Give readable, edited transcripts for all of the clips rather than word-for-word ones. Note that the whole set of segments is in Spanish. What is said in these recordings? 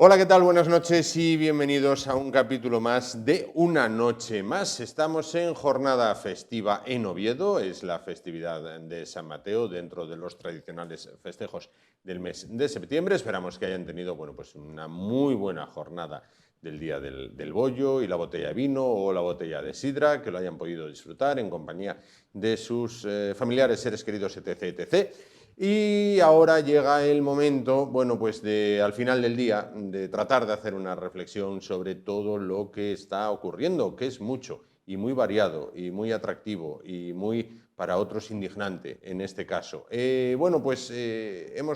Hola, ¿qué tal? Buenas noches y bienvenidos a un capítulo más de Una Noche Más. Estamos en jornada festiva en Oviedo, es la festividad de San Mateo dentro de los tradicionales festejos del mes de septiembre. Esperamos que hayan tenido pues una muy buena jornada del Día del Bollo y la botella de vino o la botella de sidra, que lo hayan podido disfrutar en compañía de sus familiares, seres queridos, etc., etc. Y ahora llega el momento, al final del día, de tratar de hacer una reflexión sobre todo lo que está ocurriendo, que es mucho y muy variado y muy atractivo y muy, para otros, indignante en este caso. Hemos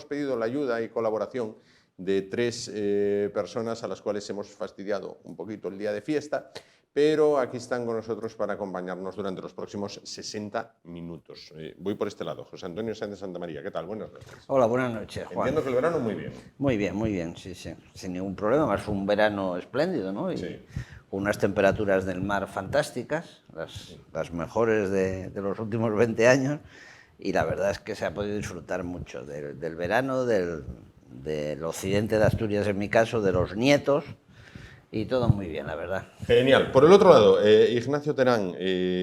pedido la ayuda y colaboración de tres personas a las cuales hemos fastidiado un poquito el día de fiesta, pero aquí están con nosotros para acompañarnos durante los próximos 60 minutos. Voy por este lado. José Antonio Sáenz de Santa María, ¿qué tal? Buenas noches. Hola, buenas noches, Juan. Entiendo que el verano muy bien. Muy bien, sí, sin ningún problema. Más un verano espléndido, ¿no? Y sí. Unas temperaturas del mar fantásticas, las mejores de los últimos 20 años, y la verdad es que se ha podido disfrutar mucho del verano, del occidente de Asturias en mi caso, de los nietos, y todo muy bien, la verdad. Genial. Por el otro lado, Ignacio Terán,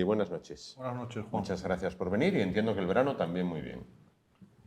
buenas noches. Buenas noches, Juan. Muchas gracias por venir y entiendo que el verano también muy bien.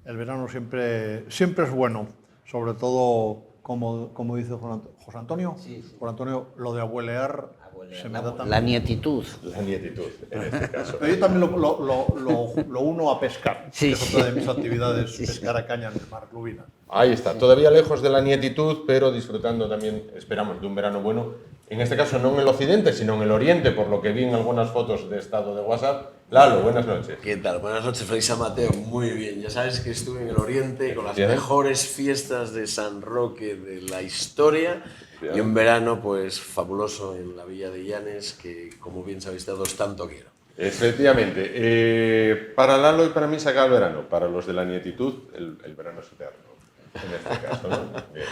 El verano siempre es bueno, sobre todo, como dice José Antonio. Sí. José Antonio, lo de abuelear se me da también. La nietitud. La nietitud, en este caso. Pero yo también lo uno a pescar, Sí, que es otra de mis actividades, sí. pescar a caña en el mar Lubina. Ahí está, todavía lejos de la nietitud, pero disfrutando también, esperamos, de un verano bueno. En este caso no en el occidente, sino en el oriente, por lo que vi en algunas fotos de estado de WhatsApp. Lalo, buenas noches. ¿Qué tal? Buenas noches, feliz San Mateo. Muy bien, ya sabes que estuve en el oriente con las mejores fiestas de San Roque de la historia. Bien. Y un verano pues fabuloso en la Villa de Llanes, que como bien sabéis todos, tanto quiero. Efectivamente. Para Lalo y para mí se acaba el verano. Para los de la nietitud, el verano es eterno. En este caso, ¿no? Bien.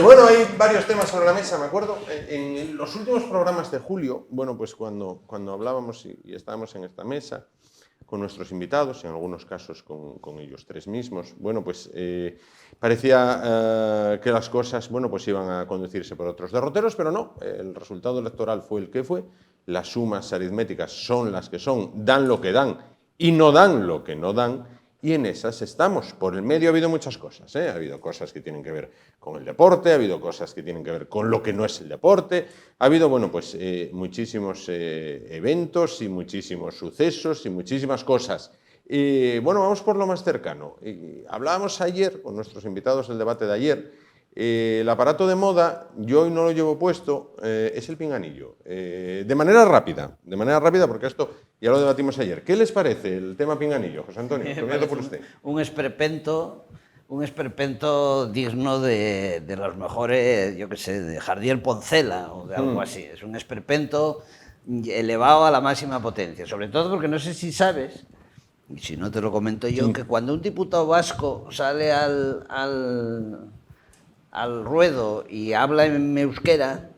Bueno, hay varios temas sobre la mesa, me acuerdo. En los últimos programas de julio, cuando hablábamos y estábamos en esta mesa con nuestros invitados, en algunos casos con ellos tres mismos, parecía que las cosas, iban a conducirse por otros derroteros, pero no. El resultado electoral fue el que fue. Las sumas aritméticas son las que son, dan lo que dan y no dan lo que no dan. Y en esas estamos. Por el medio ha habido muchas cosas, Ha habido cosas que tienen que ver con el deporte, ha habido cosas que tienen que ver con lo que no es el deporte, ha habido, muchísimos eventos y muchísimos sucesos y muchísimas cosas. Vamos por lo más cercano. Hablábamos ayer con nuestros invitados del debate de ayer. El aparato de moda, yo hoy no lo llevo puesto, es el pinganillo. De manera rápida, porque esto ya lo debatimos ayer. ¿Qué les parece el tema pinganillo, José Antonio? Comienzo por usted. Un esperpento digno de los mejores, yo qué sé, de Jardiel Poncela o de algo así. Es un esperpento elevado a la máxima potencia, sobre todo porque no sé si sabes, y si no te lo comento yo, que cuando un diputado vasco sale al ruedo y habla en euskera,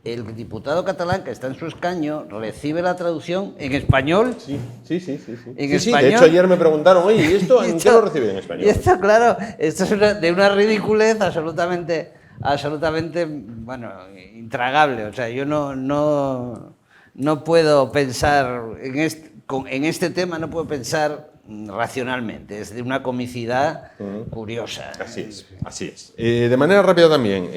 el diputado catalán que está en su escaño recibe la traducción en español. Sí. En español. De hecho, ayer me preguntaron, oye, ¿y esto en qué lo reciben en español? Y esto, claro, esto es de una ridiculez absolutamente, intragable. O sea, yo no puedo pensar en este tema, no puedo pensar racionalmente, es de una comicidad curiosa. Así es. De manera rápida también,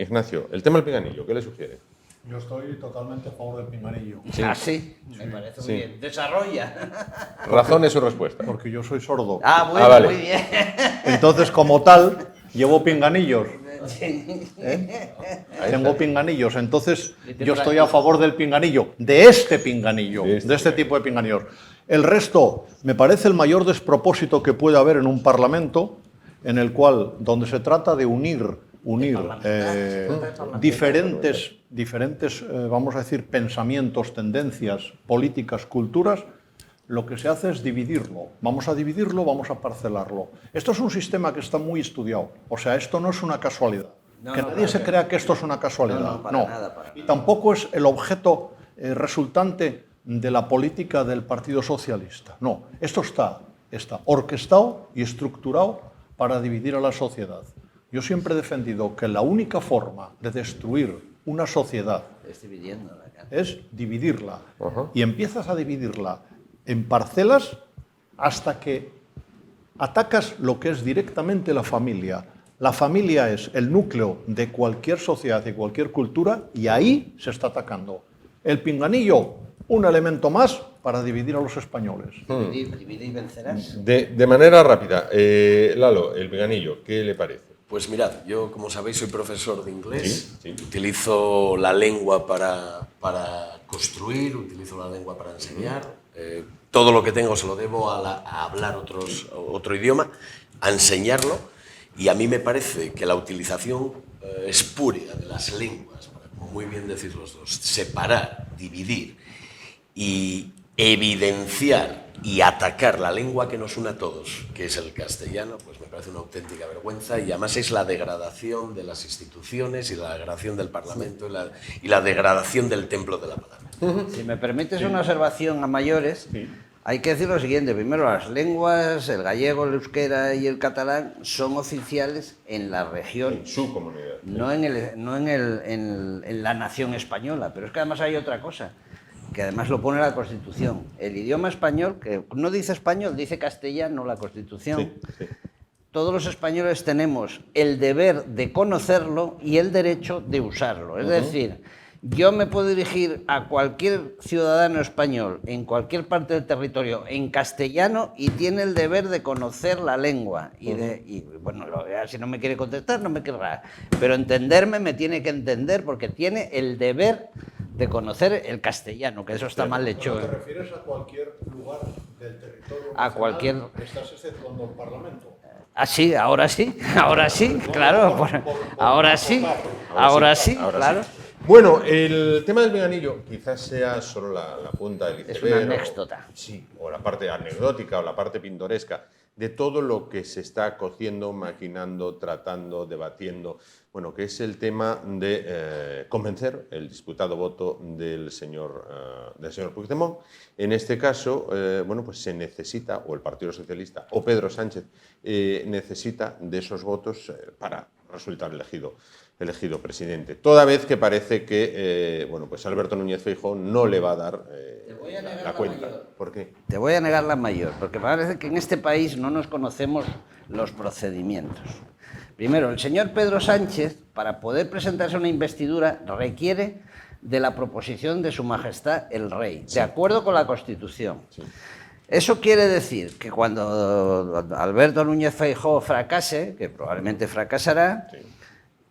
Ignacio, el tema del pinganillo, ¿qué le sugiere? Yo estoy totalmente a favor del pinganillo. Sí. Me parece muy bien. Desarrolla. Razón es su respuesta. Porque yo soy sordo. Vale. Muy bien. Entonces, como tal, llevo pinganillos. Sí. Tengo pinganillos, entonces yo estoy a favor del pinganillo, de este pinganillo, de este tipo de pinganillos. El resto me parece el mayor despropósito que puede haber en un parlamento en el cual, donde se trata de unir diferentes vamos a decir, pensamientos, tendencias, políticas, culturas, lo que se hace es dividirlo. Vamos a dividirlo, vamos a parcelarlo. Esto es un sistema que está muy estudiado. O sea, esto no es una casualidad. Nadie se crea que esto es una casualidad. No. Y tampoco es el objeto resultante de la política del Partido Socialista. No. Esto está orquestado y estructurado para dividir a la sociedad. Yo siempre he defendido que la única forma de destruir una sociedad Es dividiéndola. es dividirla. Y empiezas a dividirla en parcelas hasta que atacas lo que es directamente la familia. La familia es el núcleo de cualquier sociedad y cualquier cultura y ahí se está atacando. El pinganillo, un elemento más para dividir a los españoles. Divide y vencerás. De manera rápida, Lalo, el veganillo, ¿qué le parece? Pues mirad, yo como sabéis soy profesor de inglés, Sí, sí. utilizo la lengua para construir, utilizo la lengua para enseñar, todo lo que tengo se lo debo a hablar otro idioma, a enseñarlo, y a mí me parece que la utilización espúrea de las lenguas, para, como muy bien decís los dos, separar, dividir y evidenciar y atacar la lengua que nos une a todos, que es el castellano, pues me parece una auténtica vergüenza, y además es la degradación de las instituciones y la degradación del Parlamento y la degradación del templo de la palabra. Si me permites una observación a mayores, hay que decir lo siguiente. Primero, las lenguas, el gallego, el euskera y el catalán son oficiales en la región, En su comunidad. no en la nación española. Pero es que además hay otra cosa, que además lo pone la Constitución. El idioma español, que no dice español, dice castellano la Constitución. Sí. Todos los españoles tenemos el deber de conocerlo y el derecho de usarlo. Es decir, yo me puedo dirigir a cualquier ciudadano español en cualquier parte del territorio en castellano y tiene el deber de conocer la lengua. Y bueno, si no me quiere contestar, no me querrá. Pero entenderme me tiene que entender porque tiene el deber de conocer el castellano, que eso está mal hecho. ¿Te refieres a cualquier lugar del territorio A nacional? cualquier... Estás exceptuando el Parlamento. Ah, sí, ahora sí, claro, ahora sí, claro. Bueno, el tema del veganillo quizás sea solo la punta del iceberg. Es una anécdota. Sí, o la parte anecdótica o la parte pintoresca de todo lo que se está cociendo, maquinando, tratando, debatiendo. Bueno, que es el tema de convencer el disputado voto del señor Puigdemont. En este caso, bueno, pues se necesita, o el Partido Socialista, o Pedro Sánchez, necesita de esos votos para resultar elegido presidente. Toda vez que parece que, bueno, pues Alberto Núñez Feijóo no le va a dar la cuenta. ¿Por qué? Te voy a negar la mayor, porque parece que en este país no nos conocemos los procedimientos. Primero, el señor Pedro Sánchez, para poder presentarse a una investidura, requiere de la proposición de Su Majestad el Rey, de acuerdo con la Constitución. Sí. Eso quiere decir que cuando Alberto Núñez Feijóo fracase, que probablemente fracasará,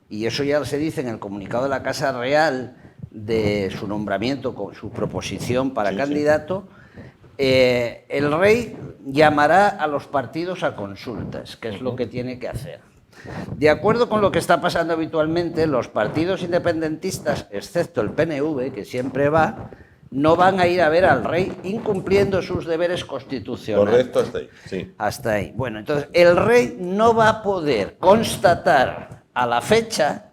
y eso ya se dice en el comunicado de la Casa Real de su nombramiento con su proposición para candidato, el Rey llamará a los partidos a consultas, que es lo que tiene que hacer. De acuerdo con lo que está pasando habitualmente, los partidos independentistas, excepto el PNV, que siempre va, no van a ir a ver al Rey incumpliendo sus deberes constitucionales. Correcto, hasta ahí. Sí. Hasta ahí. Bueno, entonces, el Rey no va a poder constatar a la fecha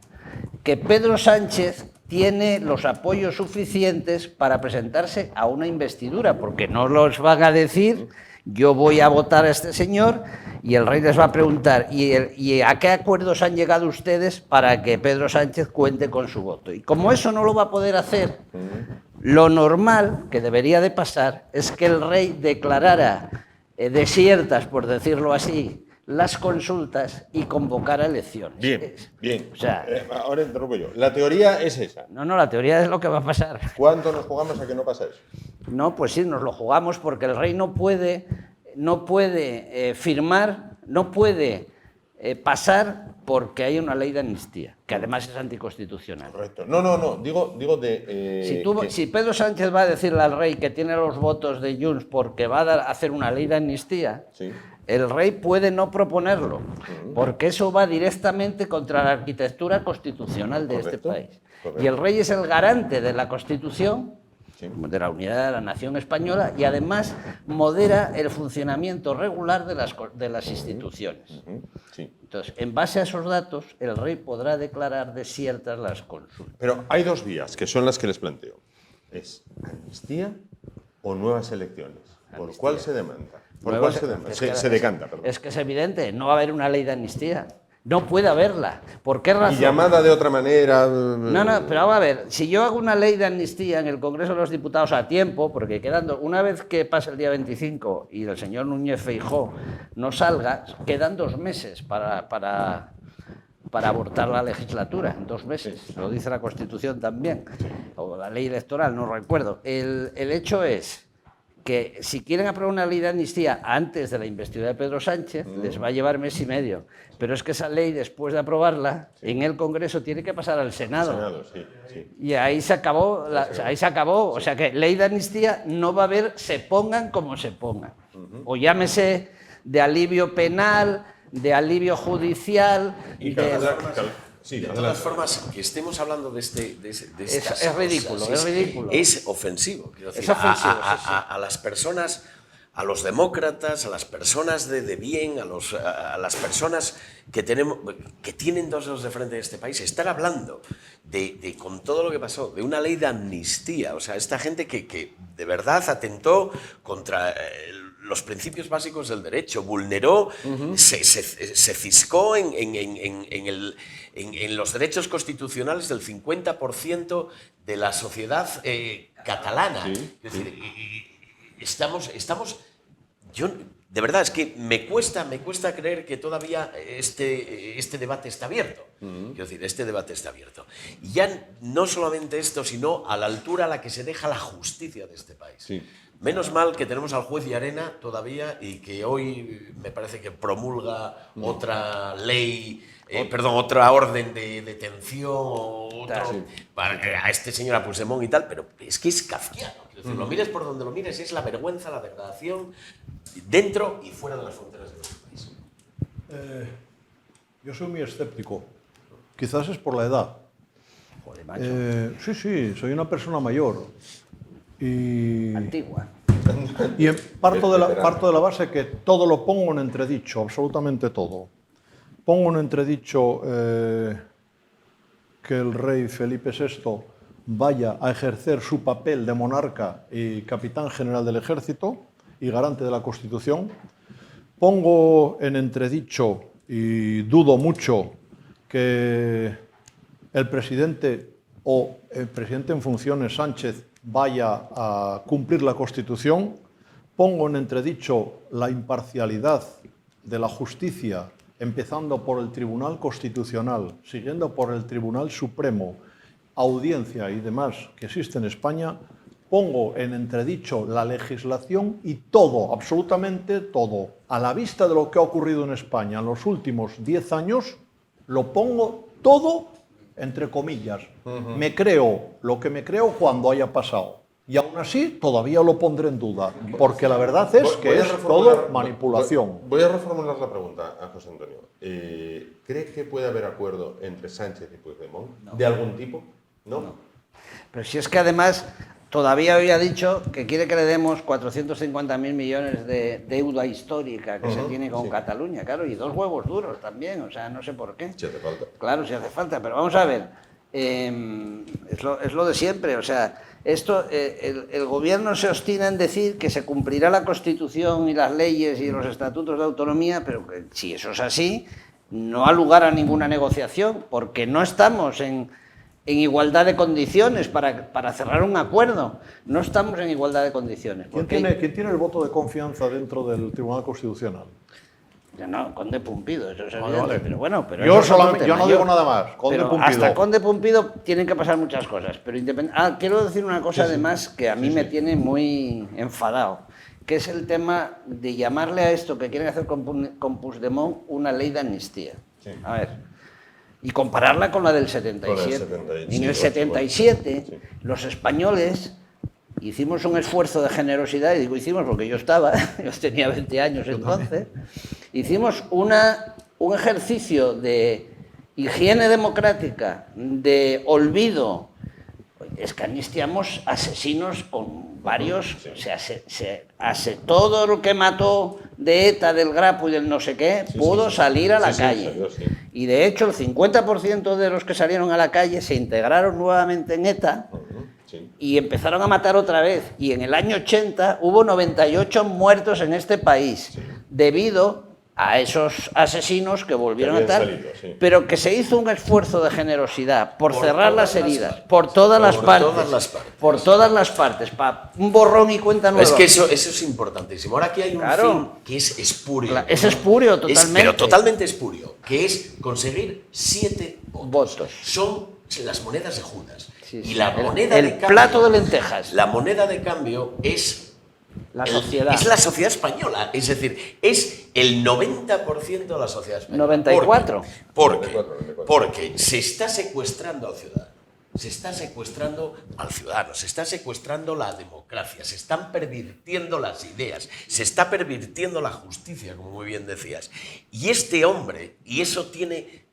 que Pedro Sánchez tiene los apoyos suficientes para presentarse a una investidura, porque no los van a decir, yo voy a votar a este señor, y el Rey les va a preguntar, ¿y a qué acuerdos han llegado ustedes para que Pedro Sánchez cuente con su voto? Y como eso no lo va a poder hacer, lo normal que debería de pasar es que el Rey declarara desiertas, por decirlo así, las consultas y convocara elecciones. Bien. O sea, ahora interrumpo yo. La teoría es esa. No, la teoría es lo que va a pasar. ¿Cuánto nos jugamos a que no pasa eso? No, pues sí, nos lo jugamos porque el Rey no puede firmar, no puede pasar porque hay una ley de amnistía, que además es anticonstitucional. Correcto. No. Digo de... Si Pedro Sánchez va a decirle al Rey que tiene los votos de Junts porque va a hacer una ley de amnistía, sí, el Rey puede no proponerlo, porque eso va directamente contra la arquitectura constitucional de este país. Correcto. Y el Rey es el garante de la Constitución, de la unidad de la nación española, y además modera el funcionamiento regular de las instituciones. Sí. Entonces, en base a esos datos, el Rey podrá declarar desiertas las consultas. Pero hay dos vías, que son las que les planteo. ¿Es amnistía o nuevas elecciones? ¿Por cuál se demanda? ¿Por cuál se demanda? Se decanta, perdón. Es que es evidente, no va a haber una ley de amnistía. No puede haberla. ¿Por qué razón? Y llamada de otra manera. No, pero vamos a ver, si yo hago una ley de amnistía en el Congreso de los Diputados a tiempo, porque una vez que pase el día 25 y el señor Núñez Feijóo no salga, quedan 2 meses para abortar la legislatura, en 2 meses, lo dice la Constitución también, o la ley electoral, no recuerdo. El hecho es que si quieren aprobar una ley de amnistía antes de la investidura de Pedro Sánchez, les va a llevar 1 mes y medio. Pero es que esa ley, después de aprobarla, en el Congreso tiene que pasar al Senado. Sí. Y ahí se acabó, O sea que ley de amnistía no va a haber, se pongan como se pongan. O llámese de alivio penal, de alivio judicial. Sí, de todas formas, que estemos hablando de estas es ridículo, cosas, es ridículo. Es ofensivo. Quiero decir, Es ofensivo, a las personas, a los demócratas, a las personas de bien, a las personas que tienen 2 dedos de frente en este país, estar hablando con todo lo que pasó, de una ley de amnistía. O sea, esta gente que de verdad atentó contra los principios básicos del derecho, vulneró, se ciscó en los derechos constitucionales del 50% de la sociedad catalana. Sí. Es decir, yo, de verdad, es que me cuesta creer que todavía este debate está abierto. Quiero decir, este debate está abierto. Y ya no solamente esto, sino a la altura a la que se deja la justicia de este país. Sí. Menos mal que tenemos al juez Llarena todavía y que hoy me parece que promulga otra ley, otra orden de detención a este señor a Puigdemont y tal, pero es que es kafkiano. Es decir, lo mires por donde lo mires, es la vergüenza, la degradación dentro y fuera de las fronteras de nuestro país. Yo soy muy escéptico. Quizás es por la edad. Joder, macho. Sí, soy una persona mayor. Antigua. Y parto de la base que todo lo pongo en entredicho, absolutamente todo. Pongo en entredicho que el rey Felipe VI vaya a ejercer su papel de monarca y capitán general del ejército y garante de la Constitución. Pongo en entredicho y dudo mucho que el presidente en funciones, Sánchez, vaya a cumplir la Constitución. Pongo en entredicho la imparcialidad de la justicia, empezando por el Tribunal Constitucional, siguiendo por el Tribunal Supremo, Audiencia y demás que existe en España. Pongo en entredicho la legislación y todo, absolutamente todo, a la vista de lo que ha ocurrido en España en los últimos 10 años, lo pongo todo entre comillas. Me creo lo que me creo cuando haya pasado. Y aún así todavía lo pondré en duda, porque la verdad es que es todo manipulación. Voy a reformular la pregunta a José Antonio. ¿Cree que puede haber acuerdo entre Sánchez y Puigdemont? No. ¿De algún tipo? No. Pero si es que además todavía había dicho que quiere que le demos 450.000 millones de deuda histórica que se tiene con Cataluña, claro, y 2 huevos duros también, o sea, no sé por qué. Si hace falta. Claro, si hace falta, pero vamos a ver, es lo de siempre, o sea, el gobierno se obstina en decir que se cumplirá la Constitución y las leyes y los estatutos de autonomía, pero que, si eso es así, no ha lugar a ninguna negociación, porque no estamos en igualdad de condiciones para cerrar un acuerdo. No estamos en igualdad de condiciones. ¿Quién tiene el voto de confianza dentro del Tribunal Constitucional? No, Conde Pumpido, eso es evidente, vale. Pero bueno, pero yo no digo nada más. Conde Pumpido. Hasta Conde Pumpido tienen que pasar muchas cosas. Pero quiero decir una cosa además que a mí me tiene muy enfadado, que es el tema de llamarle a esto que quieren hacer con Puigdemont una ley de amnistía. Sí. A ver, y compararla con la del 77. En el 77, los españoles hicimos un esfuerzo de generosidad, y digo hicimos porque yo estaba, yo tenía 20 años entonces, hicimos un ejercicio de higiene democrática, de olvido. Es que amnistiamos asesinos con varios, o sea, todo lo que mató de ETA, del Grapo y del no sé qué, pudo salir a la calle. Y de hecho el 50% de los que salieron a la calle se integraron nuevamente en ETA y empezaron a matar otra vez. Y en el año 80 hubo 98 muertos en este país debido a esos asesinos que volvieron a habían tal, salido, sí. pero que se hizo un esfuerzo de generosidad por cerrar todas las las heridas, partes. por todas las Por partes, todas las partes. por todas las partes, para un borrón y cuenta nueva. Es que eso es importantísimo. Ahora aquí hay un Claro. fin que es espurio. Es espurio totalmente. Pero totalmente espurio, que es conseguir 7 votos. Votos. Son las monedas de Judas. Sí, sí. Y la moneda el de cambio, plato de lentejas. La moneda de cambio es La sociedad. Es la sociedad española, es decir, es el 90% de la sociedad española. 94. ¿Por qué? 94. Porque se está secuestrando al ciudadano. Se está secuestrando al ciudadano, se está secuestrando la democracia, se están pervirtiendo las ideas, se está pervirtiendo la justicia, como muy bien decías. Y este hombre, y eso tiene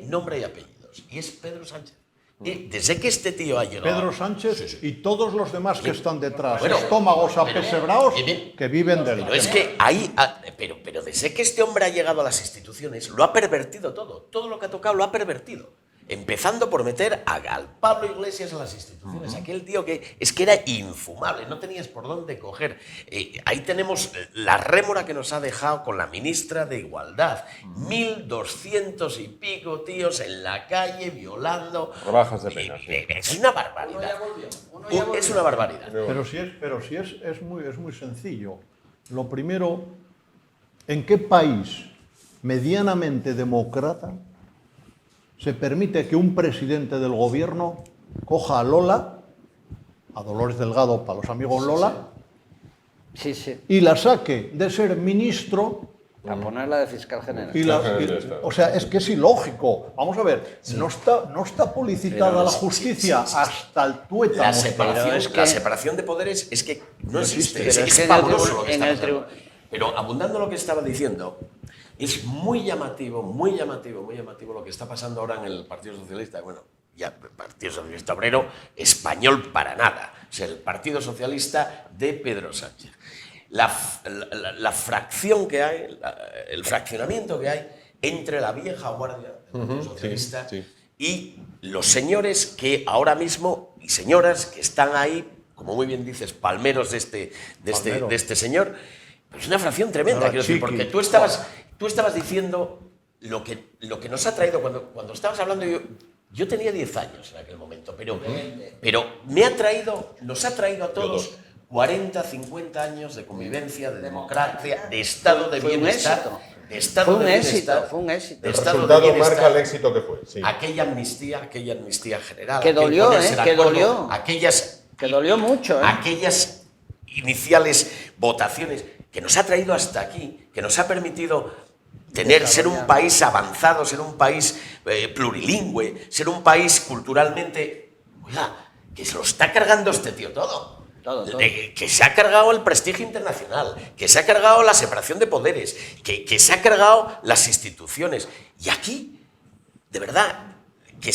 nombre y apellidos, y es Pedro Sánchez. Y desde que este tío ha llegado... Pedro Sánchez y todos los demás que están detrás, Bueno, estómagos pero- apesebrados, que viven del Pero es tema. que ahí, pero desde que este hombre ha llegado a las instituciones, lo ha pervertido todo. Todo lo que ha tocado lo ha pervertido. Empezando por meter al Pablo Iglesias en las instituciones. Aquel tío que es que era infumable, no tenías por dónde coger. Ahí tenemos la rémora que nos ha dejado con la ministra de Igualdad. 1.200 y pico tíos en la calle violando. Rebajas de pena, sí. Es una barbaridad. Es una barbaridad. Pero sí es muy sencillo. Lo primero, ¿en qué país medianamente demócrata se permite que un presidente del gobierno coja a Lola, a Dolores Delgado para los amigos Lola, Sí, sí. y la saque de ser ministro? A ponerla de fiscal general. O sea, es que es ilógico. Vamos a ver, no está publicitada Pero la sí, justicia sí. hasta el tuétano. La separación, es que- la separación de poderes es que no existe. Pero Es, es que en el fabuloso tribu- lo que en está el pasando. tribu- Pero abundando lo que estaba diciendo, es muy llamativo lo que está pasando ahora en el Partido Socialista. Bueno, ya el Partido Socialista Obrero español para nada. O sea, el Partido Socialista de Pedro Sánchez. La fracción que hay, el fraccionamiento que hay entre la vieja guardia del Partido Socialista sí. y los señores que ahora mismo, y señoras que están ahí, como muy bien dices, palmeros de este señor. Es una fracción tremenda, Ahora, quiero decir, chiqui. porque tú estabas diciendo lo que nos ha traído cuando estabas hablando. Yo tenía 10 años en aquel momento, pero nos ha traído a todos 40, 50 años de convivencia, de democracia, de estado de Fue un bienestar. éxito. De estado Fue un de éxito, bienestar, fue un éxito. de El estado de resultado bienestar. marca el éxito que fue. Sí. Aquella amnistía general. Que aquel dolió, ponerse de que acuerdo, dolió. Que dolió mucho, Aquellas iniciales votaciones que nos ha traído hasta aquí, que nos ha permitido ser un país avanzado, ser un país plurilingüe, ser un país culturalmente... Oiga, que se lo está cargando este tío todo. Todo. Que se ha cargado el prestigio internacional, que se ha cargado la separación de poderes, que se ha cargado las instituciones. Y aquí, de verdad, que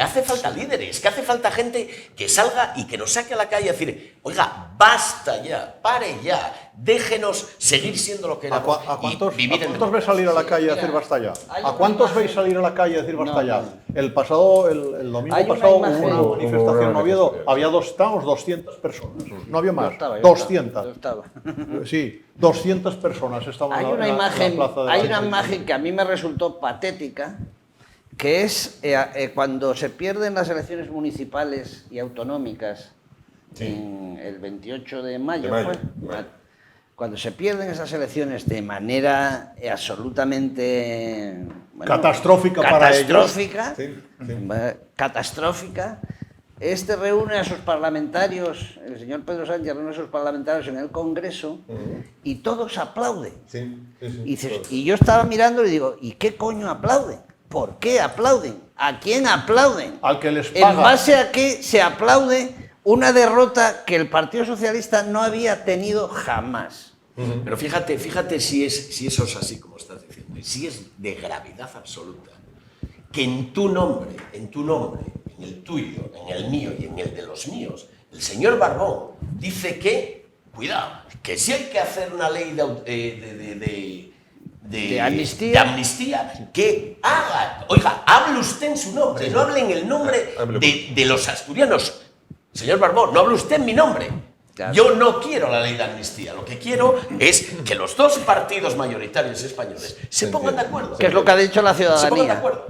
hace falta líderes, que hace falta gente que salga y que nos saque a la calle a decir, oiga, basta ya, pare ya, déjenos seguir siendo lo que éramos. ¿A cuántos democracia. veis salir a la calle a decir basta ya? ¿A cuántos veis salir a la calle a decir basta ya? El domingo Hay una pasado hubo imagen. una manifestación en Hubo Oviedo, una había 200 personas, no había más, Yo 200. estaba. Sí, 200 personas estaban Hay en una la imagen, plaza de hay la una Virgen. imagen que a mí me resultó patética, que es cuando se pierden las elecciones municipales y autonómicas en el 28 de mayo, De mayo, fue. mayo. Cuando se pierden esas elecciones de manera absolutamente Catastrófica para ellos. catastrófica, Sí, sí. catastrófica, reúne a sus parlamentarios, el señor Pedro Sánchez reúne a sus parlamentarios en el Congreso y todos aplauden. Sí, sí, sí. Y, dices- Todos. y yo estaba mirando y digo, ¿y qué coño aplauden? ¿Por qué aplauden? ¿A quién aplauden? Al que les paga. ¿En base a qué se aplaude una derrota que el Partido Socialista no había tenido jamás? Pero fíjate si eso es así como estás diciendo, y si es de gravedad absoluta, que en tu nombre, en el tuyo, en el mío y en el de los míos, el señor Barbón dice que, cuidado, que si hay que hacer una ley De amnistía. de amnistía, que haga, oiga, hable usted en su nombre, no hable en el nombre Hable de los asturianos. Señor Barbón, no hable usted en mi nombre. Claro. Yo no quiero la ley de amnistía. Lo que quiero es que los dos partidos mayoritarios españoles se pongan de acuerdo. ¿Qué es lo que ha dicho la Se pongan de ciudadanía? acuerdo.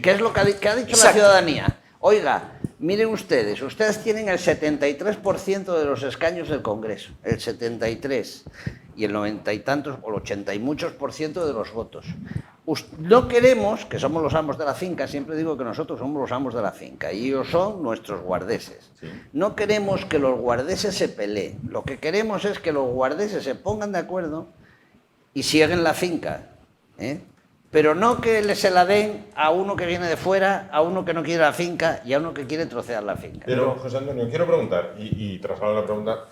¿Qué es lo que ha dicho la Exacto. ciudadanía? Oiga, miren ustedes tienen el 73% de los escaños del Congreso, el 73%, y el 90 y tantos, o el 80 y muchos por ciento de los votos. No queremos, que somos los amos de la finca, siempre digo que nosotros somos los amos de la finca, y ellos son nuestros guardeses. Sí. No queremos que los guardeses se peleen, lo que queremos es que los guardeses se pongan de acuerdo y sigan la finca, ¿eh? Pero no que se la den a uno que viene de fuera, a uno que no quiere la finca y a uno que quiere trocear la finca. Pero, José Antonio, quiero preguntar, y traslado la pregunta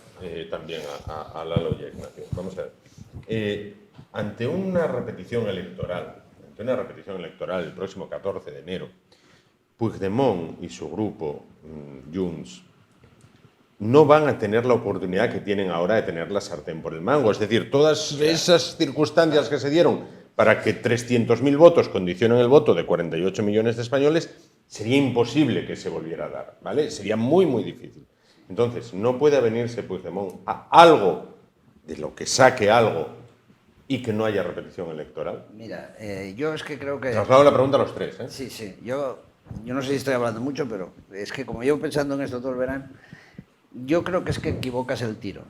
también a Lalo y a Ignacio. Vamos a ver. Ante una repetición electoral el próximo 14 de enero, Puigdemont y su grupo, Junts, no van a tener la oportunidad que tienen ahora de tener la sartén por el mango. Es decir, todas esas circunstancias que se dieron para que 300.000 votos condicionen el voto de 48 millones de españoles, sería imposible que se volviera a dar, ¿vale? Sería muy, muy difícil. Entonces, no puede avenirse Puigdemont a algo, de lo que saque algo, y que no haya repetición electoral. Mira, yo es que creo que... Traslado la pregunta a los tres, ¿eh? Sí, sí, yo no sé si estoy hablando mucho, pero es que como llevo pensando en esto todo el verano, yo creo que es que equivocas el tiro.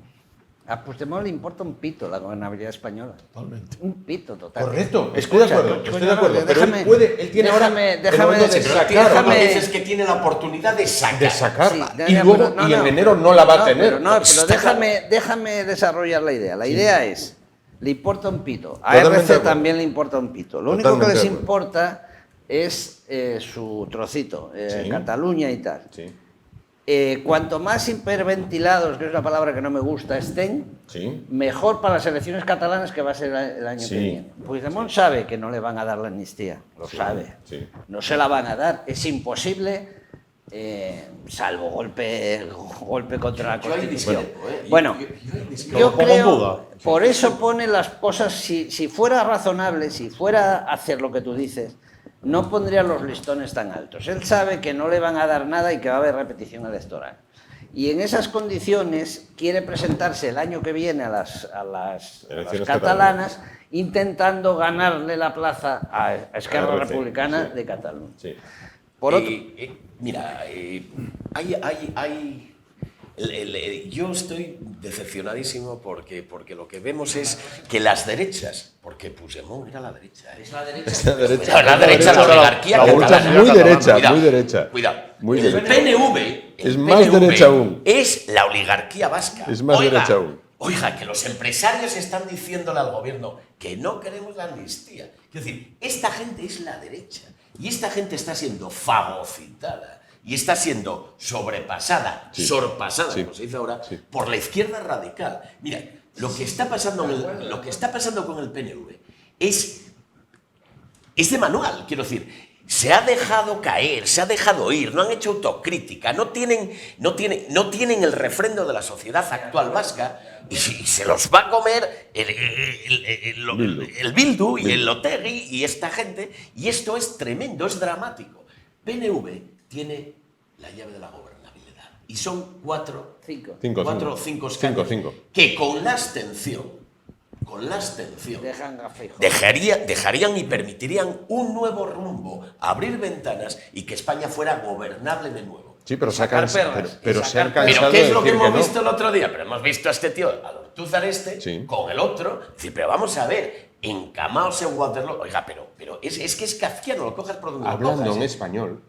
A Puigdemont le importa un pito la gobernabilidad española. Totalmente. Un pito total. Correcto, estoy de acuerdo, pero él tiene déjame el momento de sacar, Cuando déjame- dices que tiene la oportunidad de sacar. de sacar, Sí, y luego, pero y en enero no la va a tener. Pero déjame desarrollar la idea. La idea es, le importa un pito. A Totalmente de RC acuerdo. también le importa un pito. Lo único que Totalmente les de acuerdo. importa es su trocito, Sí. Cataluña y tal. Sí, Cuanto más hiperventilados, que es una palabra que no me gusta, estén, sí. mejor para las elecciones catalanas que va a ser el año Sí. que viene. Puigdemont sabe que no le van a dar la amnistía, lo Sí, sabe. sí. No se la van a dar, es imposible, salvo golpe contra la Yo ahí Constitución. discrepo, ¿eh? Bueno, Yo ahí discrepo. yo Lo pongo en creo, duda. por eso pone las cosas, si fuera razonable, si fuera a hacer lo que tú dices, no pondría los listones tan altos. Él sabe que no le van a dar nada y que va a haber repetición electoral. Y en esas condiciones quiere presentarse el año que viene a las Elecciones catalanas intentando ganarle la plaza a Esquerra RC, Republicana sí. de Cataluña. Sí. Por otro, Mira, yo estoy decepcionadísimo porque lo que vemos es que las derechas, porque Puigdemont era la derecha. Es la derecha. La derecha. La derecha, la oligarquía La derecha catalana. muy derecha, Cuidado, muy derecha. Cuidado. Muy el derecha. PNV Es más derecha aún. Es la oligarquía vasca. Es más derecha aún. Oiga, que los empresarios están diciéndole al gobierno que no queremos la amnistía. Es decir, esta gente es la derecha y esta gente está siendo fagocitada y está siendo sobrepasada, Sí. sorpasada, Sí. como se dice ahora, Sí. por la izquierda radical. Mira, lo que está pasando con el PNV es de manual, quiero decir. Se ha dejado caer, se ha dejado ir, no han hecho autocrítica, no tienen el refrendo de la sociedad actual vasca y se los va a comer el Bildu y el Otegi y esta gente, y esto es tremendo, es dramático. PNV tiene la llave de la gobernabilidad y son cuatro o cinco escaños Cinco. que con la abstención dejan a Feijóo. dejarían y permitirían un nuevo rumbo, abrir ventanas y que España fuera gobernable de nuevo. Sí, pero se Sacar perras pero y se han sacar perras. cansado Pero ¿qué es de lo que decir hemos no. visto el otro día? Pero hemos visto a este tío, al Ortúzar Sí. con el otro, decir, pero vamos a ver, encamaos en Waterloo. Oiga, pero es que es kafkiano, lo cojas por donde lo Hablando cojas, en ¿eh? español.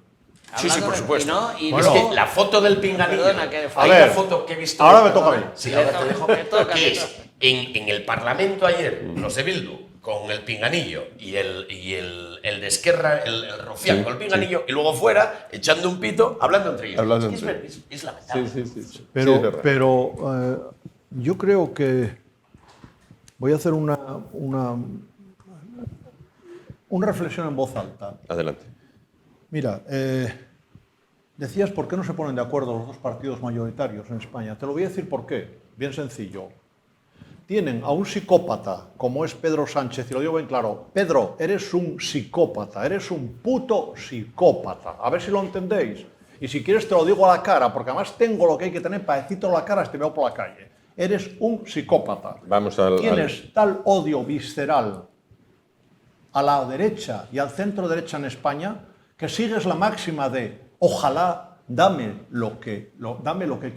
Sí, sí, por Hablando- supuesto. y Bueno. Es que la foto del pinganillo. Perdona, que- Hay A una ver, foto que he visto. ahora me toca a mí. Sí, Me ahora toca, te dejo. me toca, Que me es toca. en el Parlamento ayer, los de Bildu, con el pinganillo y el de Esquerra, el Rufián, Sí, con el pinganillo, y luego fuera, echando un pito, hablando entre ellos. Hablando Es que entre es lamentable. Sí. Pero, Sí, es verdad. yo creo que voy a hacer una reflexión en voz alta. Adelante. Mira, decías por qué no se ponen de acuerdo los dos partidos mayoritarios en España. Te lo voy a decir por qué. Bien sencillo. Tienen a un psicópata como es Pedro Sánchez, y lo digo bien claro. Pedro, eres un psicópata, eres un puto psicópata. A ver si lo entendéis. Y si quieres te lo digo a la cara, porque además tengo lo que hay que tener para decírtelo a la cara si te veo por la calle. Eres un psicópata. Tienes tal odio visceral a la derecha y al centro derecha en España que sigues la máxima de ojalá dame lo que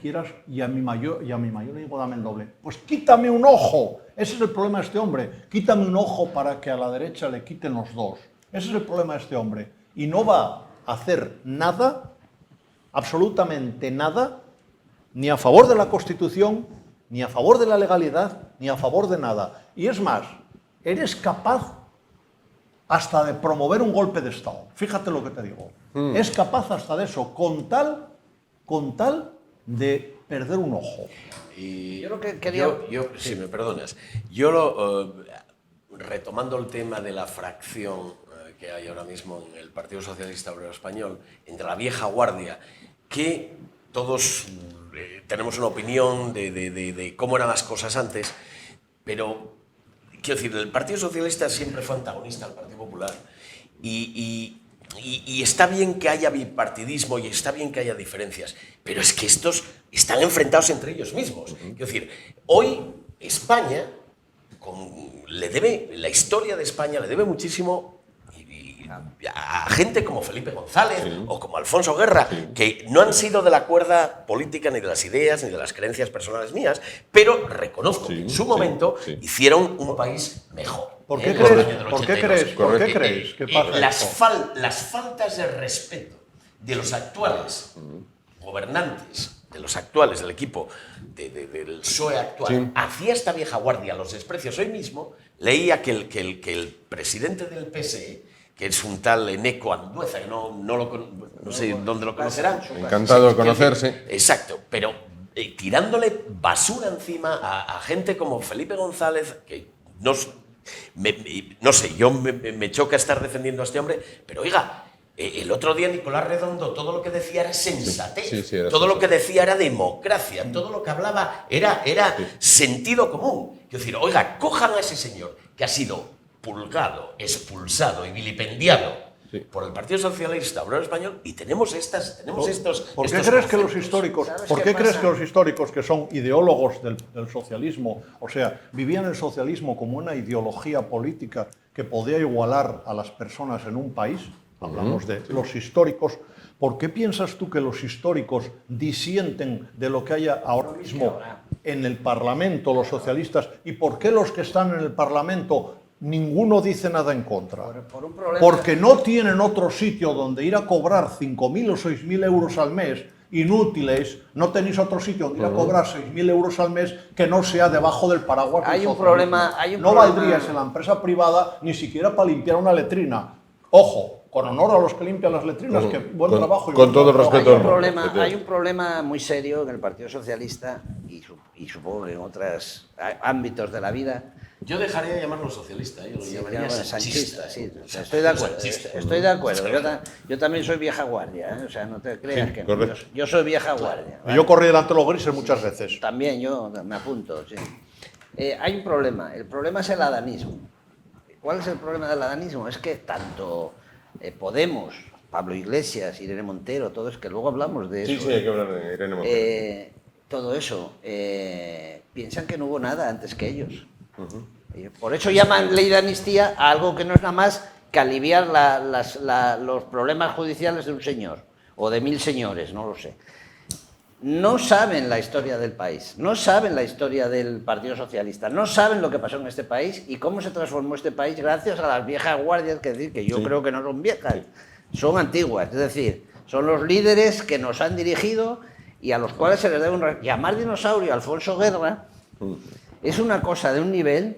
quieras y a mi mayor le digo dame el doble. Pues quítame un ojo. Ese es el problema de este hombre. Quítame un ojo para que a la derecha le quiten los dos. Ese es el problema de este hombre. Y no va a hacer nada, absolutamente nada, ni a favor de la Constitución, ni a favor de la legalidad, ni a favor de nada. Y es más, eres capaz hasta de promover un golpe de Estado. Fíjate lo que te digo. Es capaz hasta de eso, con tal de perder un ojo. Y yo lo que quería... si me perdonas, retomando el tema de la fracción que hay ahora mismo en el Partido Socialista Obrero Español, entre la vieja guardia, que todos tenemos una opinión de cómo eran las cosas antes, pero quiero decir, el Partido Socialista siempre fue antagonista al Partido Popular y está bien que haya bipartidismo y está bien que haya diferencias, pero es que estos están enfrentados entre ellos mismos. Quiero decir, hoy España la historia de España le debe muchísimo a gente como Felipe González o como Alfonso Guerra, que no han sido de la cuerda política ni de las ideas ni de las creencias personales mías, pero reconozco que en su momento hicieron un país mejor. ¿Por qué crees que pasa las faltas de respeto de los actuales gobernantes, de los actuales del equipo del PSOE actual, hacia esta vieja guardia, los desprecios. Hoy mismo leía que el presidente del PSE, que es un tal Eneco Andueza, que no sé dónde lo conocerán. Encantado de conocerse. Exacto, pero tirándole basura encima a gente como Felipe González, que no sé, yo me choca estar defendiendo a este hombre, pero oiga, el otro día Nicolás Redondo todo lo que decía era sensatez, todo lo que decía era democracia, todo lo que hablaba era sentido común. Quiero decir, oiga, cojan a ese señor que ha sido pulgado, expulsado y vilipendiado por el Partido Socialista Obrero Español y tenemos estos... ¿Por qué crees que los históricos, que son ideólogos del socialismo, o sea, vivían el socialismo como una ideología política que podía igualar a las personas en un país? Hablamos de los históricos. ¿Por qué piensas tú que los históricos disienten de lo que haya ahora mismo en el Parlamento, los socialistas? ¿Y por qué los que están en el Parlamento ninguno dice nada en contra? Porque no tienen otro sitio donde ir a cobrar 5.000 o 6.000 euros al mes inútiles. No tenéis otro sitio donde ir a cobrar 6.000 euros al mes que no sea debajo del paraguas del socialismo. No valdrías en la empresa privada ni siquiera para limpiar una letrina. Ojo, con honor a los que limpian las letrinas, que buen trabajo. Con todo el respeto. Hay un problema muy serio en el Partido Socialista y supongo que en otros ámbitos de la vida. Yo dejaría de llamarlo socialista, yo lo llamaría sanchista. Sí, o sea, estoy de acuerdo. Yo también soy vieja guardia, o sea, no te creas que no. Yo soy vieja guardia. ¿Vale? Yo corrí delante de los grises muchas veces. También yo me apunto, sí. Hay un problema, el problema es el adanismo. ¿Cuál es el problema del adanismo? Es que tanto Podemos, Pablo Iglesias, Irene Montero, todos, que luego hablamos de eso. Sí, hay que hablar de Irene Montero. Todo eso, piensan que no hubo nada antes que ellos. Por eso llaman ley de amnistía a algo que no es nada más que aliviar los problemas judiciales de un señor o de 1000 señores, no lo sé. No saben la historia del país, no saben la historia del Partido Socialista, no saben lo que pasó en este país y cómo se transformó este país gracias a las viejas guardias, que yo creo que no son viejas, son antiguas, es decir, son los líderes que nos han dirigido y a los cuales se les debe llamar dinosaurio a Alfonso Guerra. Es una cosa de un nivel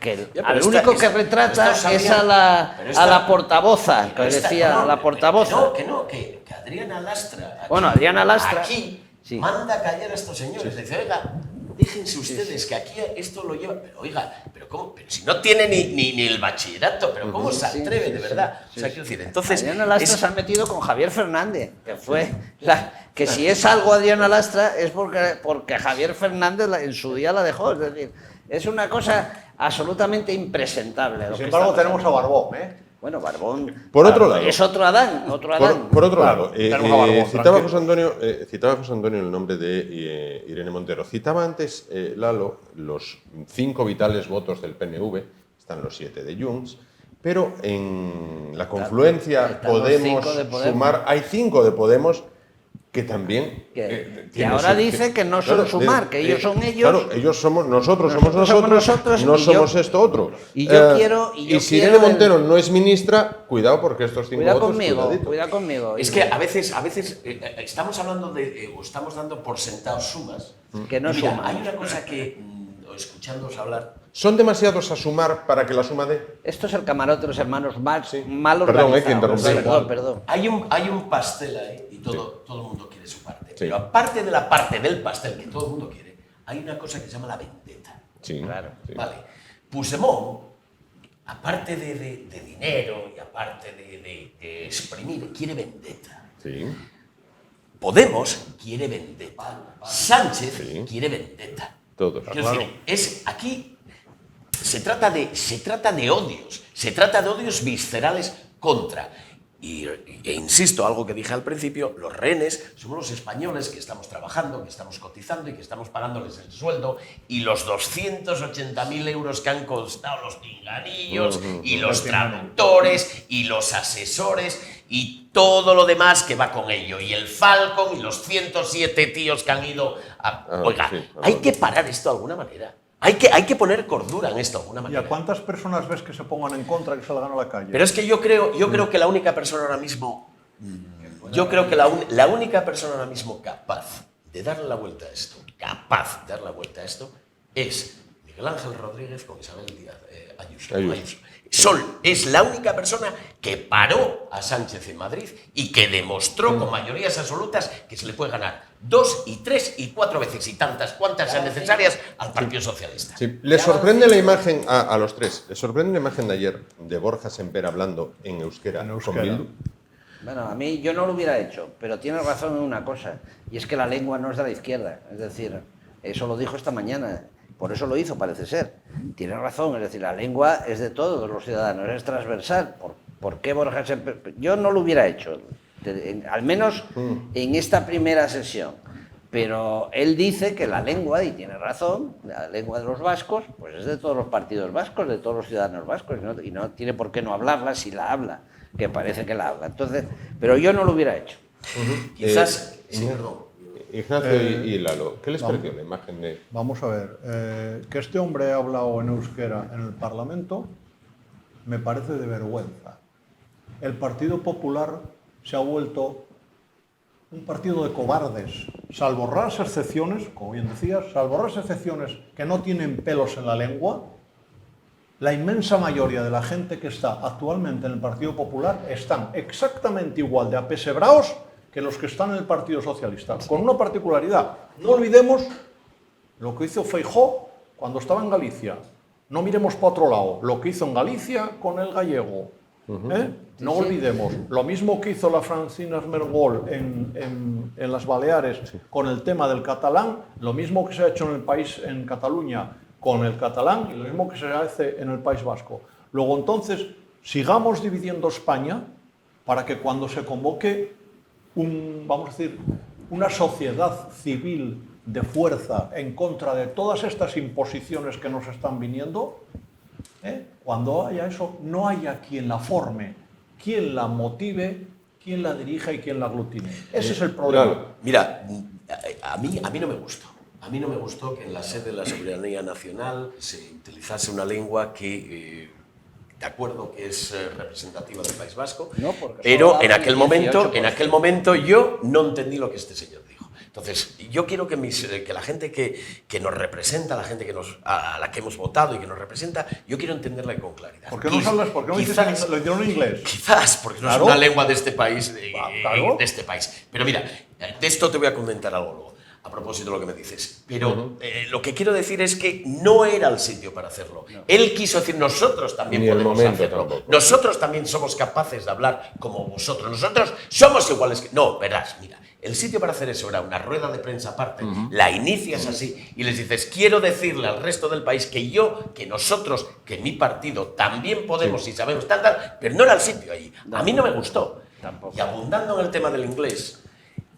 que al único que retrata es a la portavoza, que decía la portavoza. Que Adriana Lastra. Aquí, bueno, Adriana Lastra. Aquí manda callar a estos señores. Dice, oiga, déjense ustedes que aquí esto lo lleva. Pero oiga, pero ¿cómo? Pero si no tiene ni el bachillerato, pero ¿cómo se atreve de verdad? O sea, quiero decir, entonces. Adriana Lastra se ha metido con Javier Fernández, que fue que si es algo Adriana Lastra es porque Javier Fernández en su día la dejó. Es decir, es una cosa absolutamente impresentable. Sin embargo, tenemos a Barbón, ¿eh? Bueno, Barbón Por otro lado, es otro Adán, Por otro Claro, lado, tenemos a Barbón, citaba tranquilo. José Antonio el nombre de Irene Montero. Citaba antes, Lalo, los 5 vitales votos del PNV, están los 7 de Junts, pero en la confluencia están los Podemos 5 de Podemos. sumar, hay 5 de Podemos que también... Que tienen ahora dice que no son sumar, que ellos son ellos. Claro, ellos somos nosotros, Nosotros somos nosotros, no y yo- somos esto otro. y yo quiero- y si Irene Montero no es ministra, cuidado porque estos 5 Cuidado votos... conmigo, cuidadito. cuidado conmigo. Es que a veces estamos hablando o estamos dando por sentados sumas. Que no Y mira, suman. hay una cosa que, escuchándoos hablar, ¿Son demasiados a sumar para que la suma dé? Esto es el camarote de los hermanos mal Perdón, organizados. que interrumpí. Perdón. hay un pastel ahí y todo el mundo quiere su parte. Sí. Pero aparte de la parte del pastel que todo el mundo quiere, hay una cosa que se llama la vendetta. Sí, Claro. sí. Vale. Puigdemont, aparte de dinero y aparte de exprimir, quiere vendetta. Sí. Podemos quiere vendetta. Sánchez Sí. quiere vendetta. Todos. Quiero decir, aquí se trata de odios viscerales contra. E insisto, algo que dije al principio, los rehenes somos los españoles que estamos trabajando, que estamos cotizando y que estamos pagándoles el sueldo, y los 280.000 euros que han costado los pinganillos y los traductores y los asesores y todo lo demás que va con ello, y el Falcon y los 107 tíos que han ido a... Oiga, sí, hay que parar esto de alguna manera. Hay que poner cordura en esto de alguna ¿Y manera. a cuántas personas ves que se pongan en contra, que salgan a la calle? Pero es que yo creo que la única persona ahora mismo, la única persona ahora mismo capaz de darle la vuelta a esto, es Miguel Ángel Rodríguez con Isabel Díaz Ayuso. Es la única persona que paró a Sánchez en Madrid y que demostró con mayorías absolutas que se le puede ganar 2 y 3 y 4 veces y tantas cuantas sean necesarias al Partido Socialista. Sí. ¿Les sorprende la imagen a los tres? ¿Les sorprende la imagen de ayer de Borja Semper hablando en euskera, En con euskera. Bildu? Bueno, a mí yo no lo hubiera hecho, pero tiene razón en una cosa, y es que la lengua no es de la izquierda. Es decir, eso lo dijo esta mañana, por eso lo hizo, parece ser. Tiene razón, es decir, la lengua es de todos los ciudadanos, es transversal. ¿Por qué Borja Semper? Yo no lo hubiera hecho, al menos en esta primera sesión. Pero él dice que la lengua, y tiene razón, la lengua de los vascos, pues es de todos los partidos vascos, de todos los ciudadanos vascos, y no tiene por qué no hablarla si la habla, que parece que la habla. Entonces, pero yo no lo hubiera hecho. Quizás... Ignacio y Lalo, ¿qué les pareció la imagen de...? Vamos a ver, que este hombre ha hablado en euskera en el Parlamento me parece de vergüenza. El Partido Popular se ha vuelto un partido de cobardes, salvo raras excepciones, como bien decías, salvo raras excepciones que no tienen pelos en la lengua. La inmensa mayoría de la gente que está actualmente en el Partido Popular están exactamente igual de apesebrados que los que están en el Partido Socialista, con una particularidad. No olvidemos lo que hizo Feijóo cuando estaba en Galicia. No miremos para otro lado, lo que hizo en Galicia con el gallego. No olvidemos lo mismo que hizo la Francina Armengol en las Baleares con el tema del catalán, lo mismo que se ha hecho en el país, en Cataluña, con el catalán, y lo mismo que se hace en el País Vasco. Luego, entonces, sigamos dividiendo España para que cuando se convoque vamos a decir, una sociedad civil de fuerza en contra de todas estas imposiciones que nos están viniendo, cuando haya eso, no haya quien la forme, quien la motive, quien la dirija y quien la aglutine. Ese es el problema. Claro. Mira, a mí no me gustó. A mí no me gustó que en la sede de la soberanía nacional se utilizase una lengua que, de acuerdo que es representativa del País Vasco, No, porque pero solo en habla el aquel 18%. momento yo no entendí lo que este señor dijo. Entonces, yo quiero que la gente que nos representa, la gente a la que hemos votado y que nos representa, yo quiero entenderla con claridad. ¿Por qué no hablas? ¿Por qué no dices lo hicieron en inglés? Quizás, porque no Claro. es una lengua de este país, Claro. de este país. Pero mira, de esto te voy a comentar algo luego, a propósito de lo que me dices. Pero lo que quiero decir es que no era el sitio para hacerlo. No. Él quiso decir, nosotros también Ni el podemos momento hacerlo. tampoco. Nosotros también somos capaces de hablar como vosotros. Nosotros somos iguales que... No, verás, mira. El sitio para hacer eso era una rueda de prensa aparte, la inicias así y les dices, quiero decirle al resto del país que yo, que nosotros, que mi partido también podemos y sabemos tal, pero no era el sitio ahí. A mí no me gustó. Tampoco. Y abundando en el tema del inglés,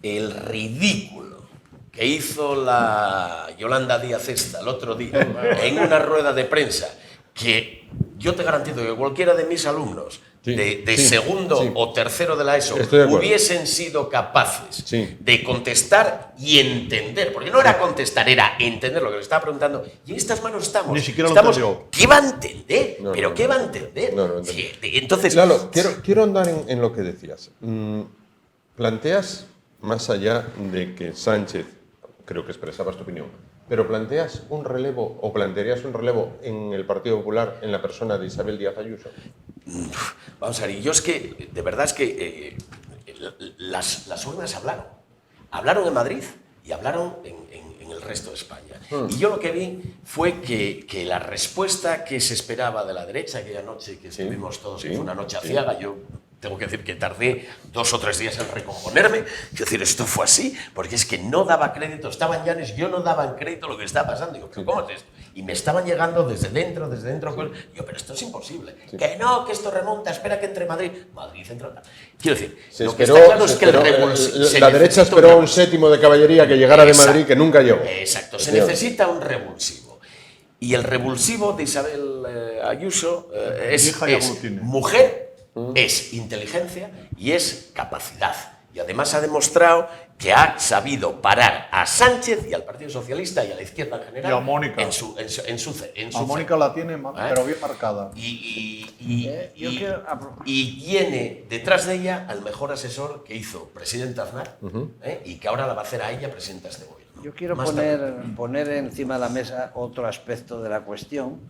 el ridículo que hizo la Yolanda Díaz esta el otro día en una rueda de prensa, que yo te garantizo que cualquiera de mis alumnos de segundo o tercero de la ESO hubiesen sido capaces de contestar y entender, porque no era contestar, era entender lo que le estaba preguntando, y en estas manos estamos. Ni siquiera lo entendió. ¿Qué va a entender? No, ¿Qué va a entender? No, Sí, entonces, Lalo, quiero andar en lo que decías. Planteas, más allá de que Sánchez, creo que expresabas tu opinión, pero planteas un relevo o plantearías un relevo en el Partido Popular en la persona de Isabel Díaz Ayuso. Vamos a ver, yo es que, de verdad es que las urnas hablaron en Madrid y hablaron en el resto de España. Y yo lo que vi fue que la respuesta que se esperaba de la derecha aquella noche que estuvimos todos, que fue una noche aciaga, yo tengo que decir que tardé 2 o 3 días en recomponerme. Es decir, esto fue así, porque es que no daba crédito. Estaban Llanes, yo no daba crédito a lo que estaba pasando. Digo, ¿pero cómo es esto? Y me estaban llegando desde dentro. Digo, pero esto es imposible. Que no, que esto remonta, espera que entre Madrid. Madrid entra. Quiero decir, lo que está claro es que la derecha esperó un séptimo de caballería que llegara de Madrid, que nunca llegó. Exacto, se necesita un revulsivo. Y el revulsivo de Isabel Ayuso es mujer, es inteligencia y es capacidad. Y además ha demostrado que ha sabido parar a Sánchez y al Partido Socialista y a la izquierda en general. Y a Mónica. En su a Mónica la tiene, pero bien marcada. Y tiene detrás de ella al mejor asesor que hizo presidenta Aznar, y que ahora la va a hacer a ella presidenta de este gobierno. Yo quiero Más poner encima de la mesa otro aspecto de la cuestión.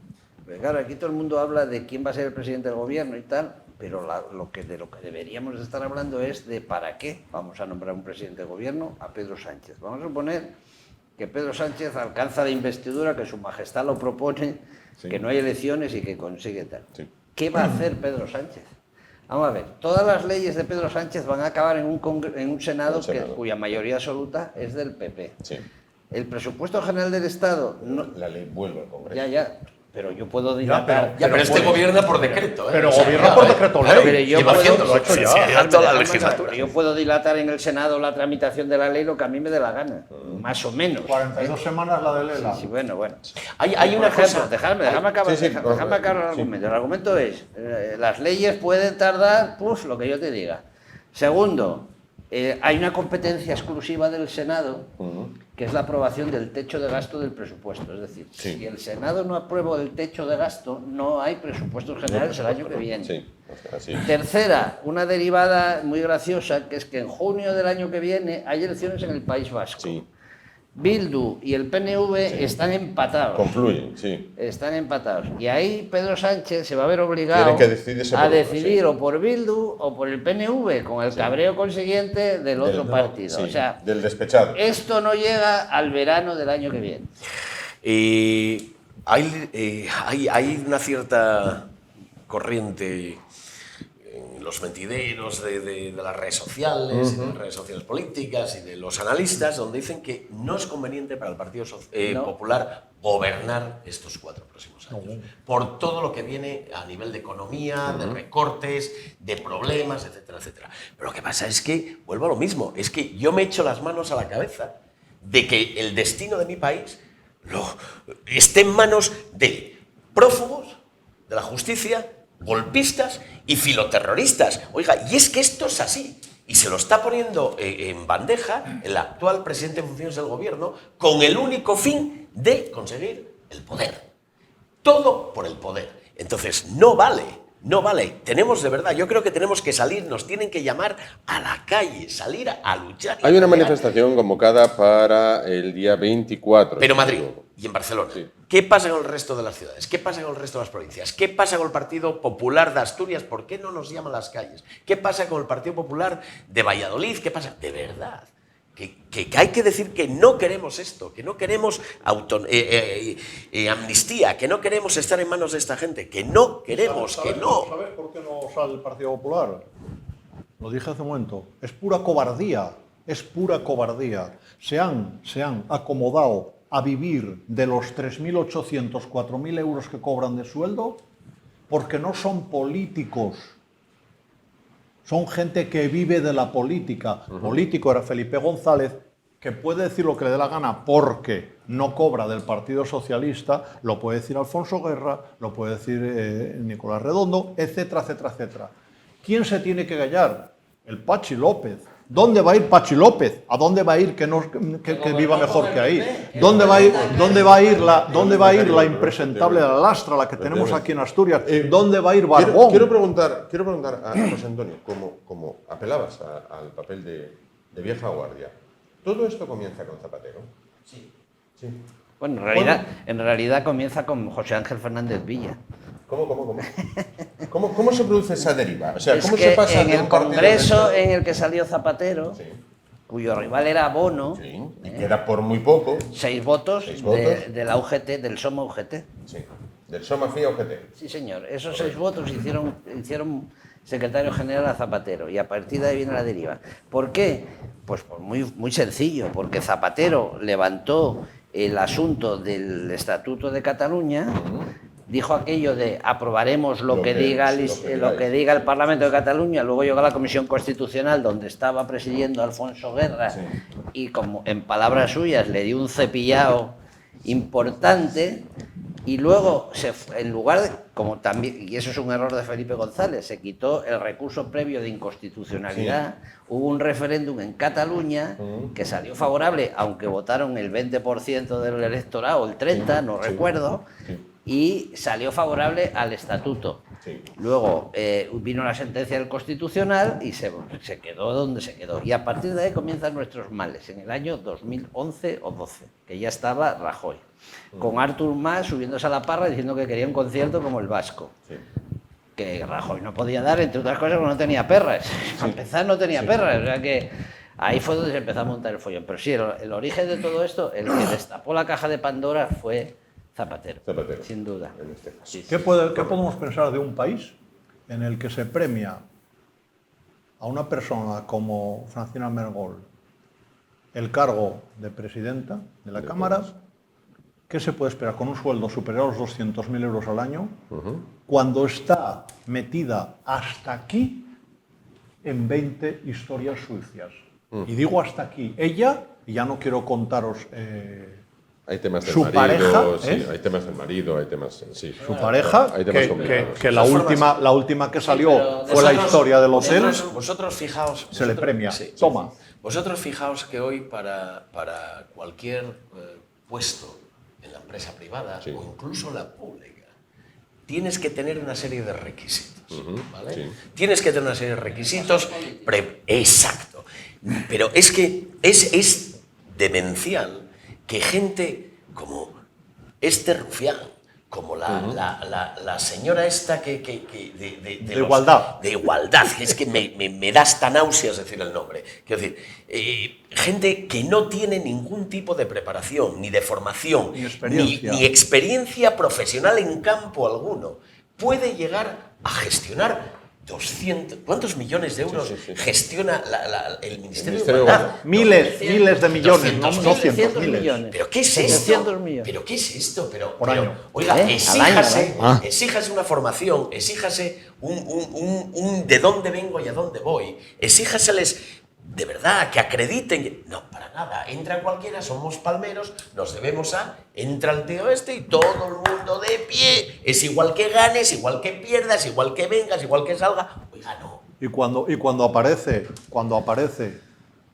Porque claro, aquí todo el mundo habla de quién va a ser el presidente del gobierno y tal, pero de lo que deberíamos estar hablando es de para qué vamos a nombrar un presidente del gobierno a Pedro Sánchez. Vamos a suponer que Pedro Sánchez alcanza la investidura, que su majestad lo propone, que no hay elecciones y que consigue tal. ¿Qué va a hacer Pedro Sánchez? Vamos a ver, todas las leyes de Pedro Sánchez van a acabar en un Senado cuya mayoría absoluta es del PP. El presupuesto general del Estado... La ley vuelve al Congreso. Ya, pero yo puedo dilatar... pero este gobierna por decreto. Pero gobierna por decreto ley. Pero yo lleva haciéndolo, lo ha hecho ya. toda la legislatura. Yo puedo dilatar en el Senado la tramitación de la ley lo que a mí me dé la gana, más o menos. 42 semanas la de Lela. Sí, bueno. Hay una cosa... Déjame acabar el argumento. El argumento es, las leyes pueden tardar, lo que yo te diga. Segundo, hay una competencia exclusiva del Senado, que es la aprobación del techo de gasto del presupuesto. Es decir, si el Senado no aprueba el techo de gasto, no hay presupuestos generales el año que viene. Tercera, una derivada muy graciosa, que es que en junio del año que viene hay elecciones en el País Vasco. Bildu y el PNV están empatados. Confluyen, Están empatados. Y ahí Pedro Sánchez se va a ver obligado a decidir o por Bildu o por el PNV, con el cabreo consiguiente del otro partido. O sea, del despechado. Esto no llega al verano del año que viene. Hay una cierta corriente en los mentideros de las redes sociales, y de las redes sociales políticas y de los analistas, donde dicen que no es conveniente para el Partido Popular gobernar estos 4 próximos años, por todo lo que viene a nivel de economía, de recortes, de problemas, etcétera, etcétera. Pero lo que pasa es que, vuelvo a lo mismo, es que yo me echo las manos a la cabeza de que el destino de mi país esté en manos de prófugos de la justicia, golpistas y filoterroristas. Oiga, y es que esto es así. Y se lo está poniendo en bandeja el actual presidente en funciones del gobierno con el único fin de conseguir el poder. Todo por el poder. Entonces, no vale. Tenemos de verdad, yo creo que tenemos que salir, nos tienen que llamar a la calle, salir a luchar. Hay una manifestación convocada para el día 24. Pero en Madrid y en Barcelona. ¿Qué pasa con el resto de las ciudades? ¿Qué pasa con el resto de las provincias? ¿Qué pasa con el Partido Popular de Asturias? ¿Por qué no nos llaman a las calles? ¿Qué pasa con el Partido Popular de Valladolid? ¿Qué pasa? De verdad. Que hay que decir que no queremos esto, que no queremos amnistía, que no queremos estar en manos de esta gente, que no queremos, ¿Sabes por qué no sale el Partido Popular? Lo dije hace un momento. Es pura cobardía. es pura cobardía. Se han acomodado a vivir de los 3.800, 4.000 euros que cobran de sueldo porque no son políticos. Son gente que vive de la política. Político era Felipe González, que puede decir lo que le dé la gana porque no cobra del Partido Socialista, lo puede decir Alfonso Guerra, lo puede decir Nicolás Redondo, etcétera, etcétera, etcétera. ¿Quién se tiene que callar? El Pachi López. ¿Dónde va a ir Pachi López? ¿A dónde va a ir que viva mejor que ahí? ¿Dónde va a ir la impresentable de la Lastra, la que tenemos aquí en Asturias? ¿Dónde va a ir Barbón? Quiero preguntar a José Antonio, como apelabas al papel de vieja guardia, ¿todo esto comienza con Zapatero? Sí. Sí. Bueno, en realidad comienza con José Ángel Fernández Villa. ¿Cómo se produce esa deriva? O sea, Es ¿cómo que se pasa en de el un partido congreso de en el que salió Zapatero, Sí. cuyo rival era Bono, Sí, y queda por muy poco. 6 votos, Seis votos. de la UGT, del Soma UGT. Sí, del Soma FIA UGT. Sí, señor. Esos 6 votos hicieron secretario general a Zapatero y a partir de ahí viene la deriva. ¿Por qué? Pues muy sencillo, porque Zapatero levantó el asunto del Estatuto de Cataluña, dijo aquello de aprobaremos lo que diga el Parlamento de Cataluña, luego llegó a la Comisión Constitucional donde estaba presidiendo Alfonso Guerra y como en palabras suyas le dio un cepillado importante. Y luego, en lugar de, como también, y eso es un error de Felipe González, se quitó el recurso previo de inconstitucionalidad, hubo un referéndum en Cataluña que salió favorable, aunque votaron el 20% del electorado, el 30%, no recuerdo, y salió favorable al estatuto. Sí. Luego vino la sentencia del Constitucional y se quedó donde se quedó. Y a partir de ahí comienzan nuestros males, en el año 2011 o 12, que ya estaba Rajoy, con Artur Mas subiéndose a la parra diciendo que quería un concierto como el Vasco. Sí. Que Rajoy no podía dar, entre otras cosas, porque no tenía perras. Para empezar, no tenía perras. O sea que ahí fue donde se empezó a montar el follón. Pero sí, el origen de todo esto, el que destapó la caja de Pandora fue Zapatero, sin duda. En este caso. Sí. ¿Qué podemos pensar de un país en el que se premia a una persona como Francina Armengol el cargo de presidenta de la Cámara? ¿Qué se puede esperar con un sueldo superior a los 200.000 euros al año cuando está metida hasta aquí en 20 historias sucias? Y digo hasta aquí. Ella, y ya no quiero contaros... hay temas del su marido, pareja, sí, hay temas del marido, hay temas... Sí, su pareja, hay temas complicados. que la última que salió fue la historia del hotel. Vosotros fijaos... Se le premia. Sí. Toma. Vosotros fijaos que hoy para cualquier puesto en la empresa privada o incluso la pública, tienes que tener una serie de requisitos, ¿vale? Sí. Tienes que tener una serie de requisitos... Exacto. Pero es que es demencial que gente como este rufián, como la señora esta de igualdad. De igualdad, que es que me da hasta náuseas decir el nombre. Quiero decir, gente que no tiene ningún tipo de preparación, ni de formación, ni experiencia profesional en campo alguno, puede llegar a gestionar 200... ¿Cuántos millones de euros gestiona el Ministerio de Igualdad? Miles de millones, no cientos, miles. ¿Pero qué es esto? ¿Pero qué es esto? Oiga, exíjase una formación, exíjase un de dónde vengo y a dónde voy, exíjaseles de verdad, que acrediten. No, para nada. Entra cualquiera, somos palmeros, nos debemos a... Entra el tío este y todo el mundo de pie. Es igual que ganes, igual que pierdas, igual que vengas, igual que salga. Oiga, no. Y cuando aparece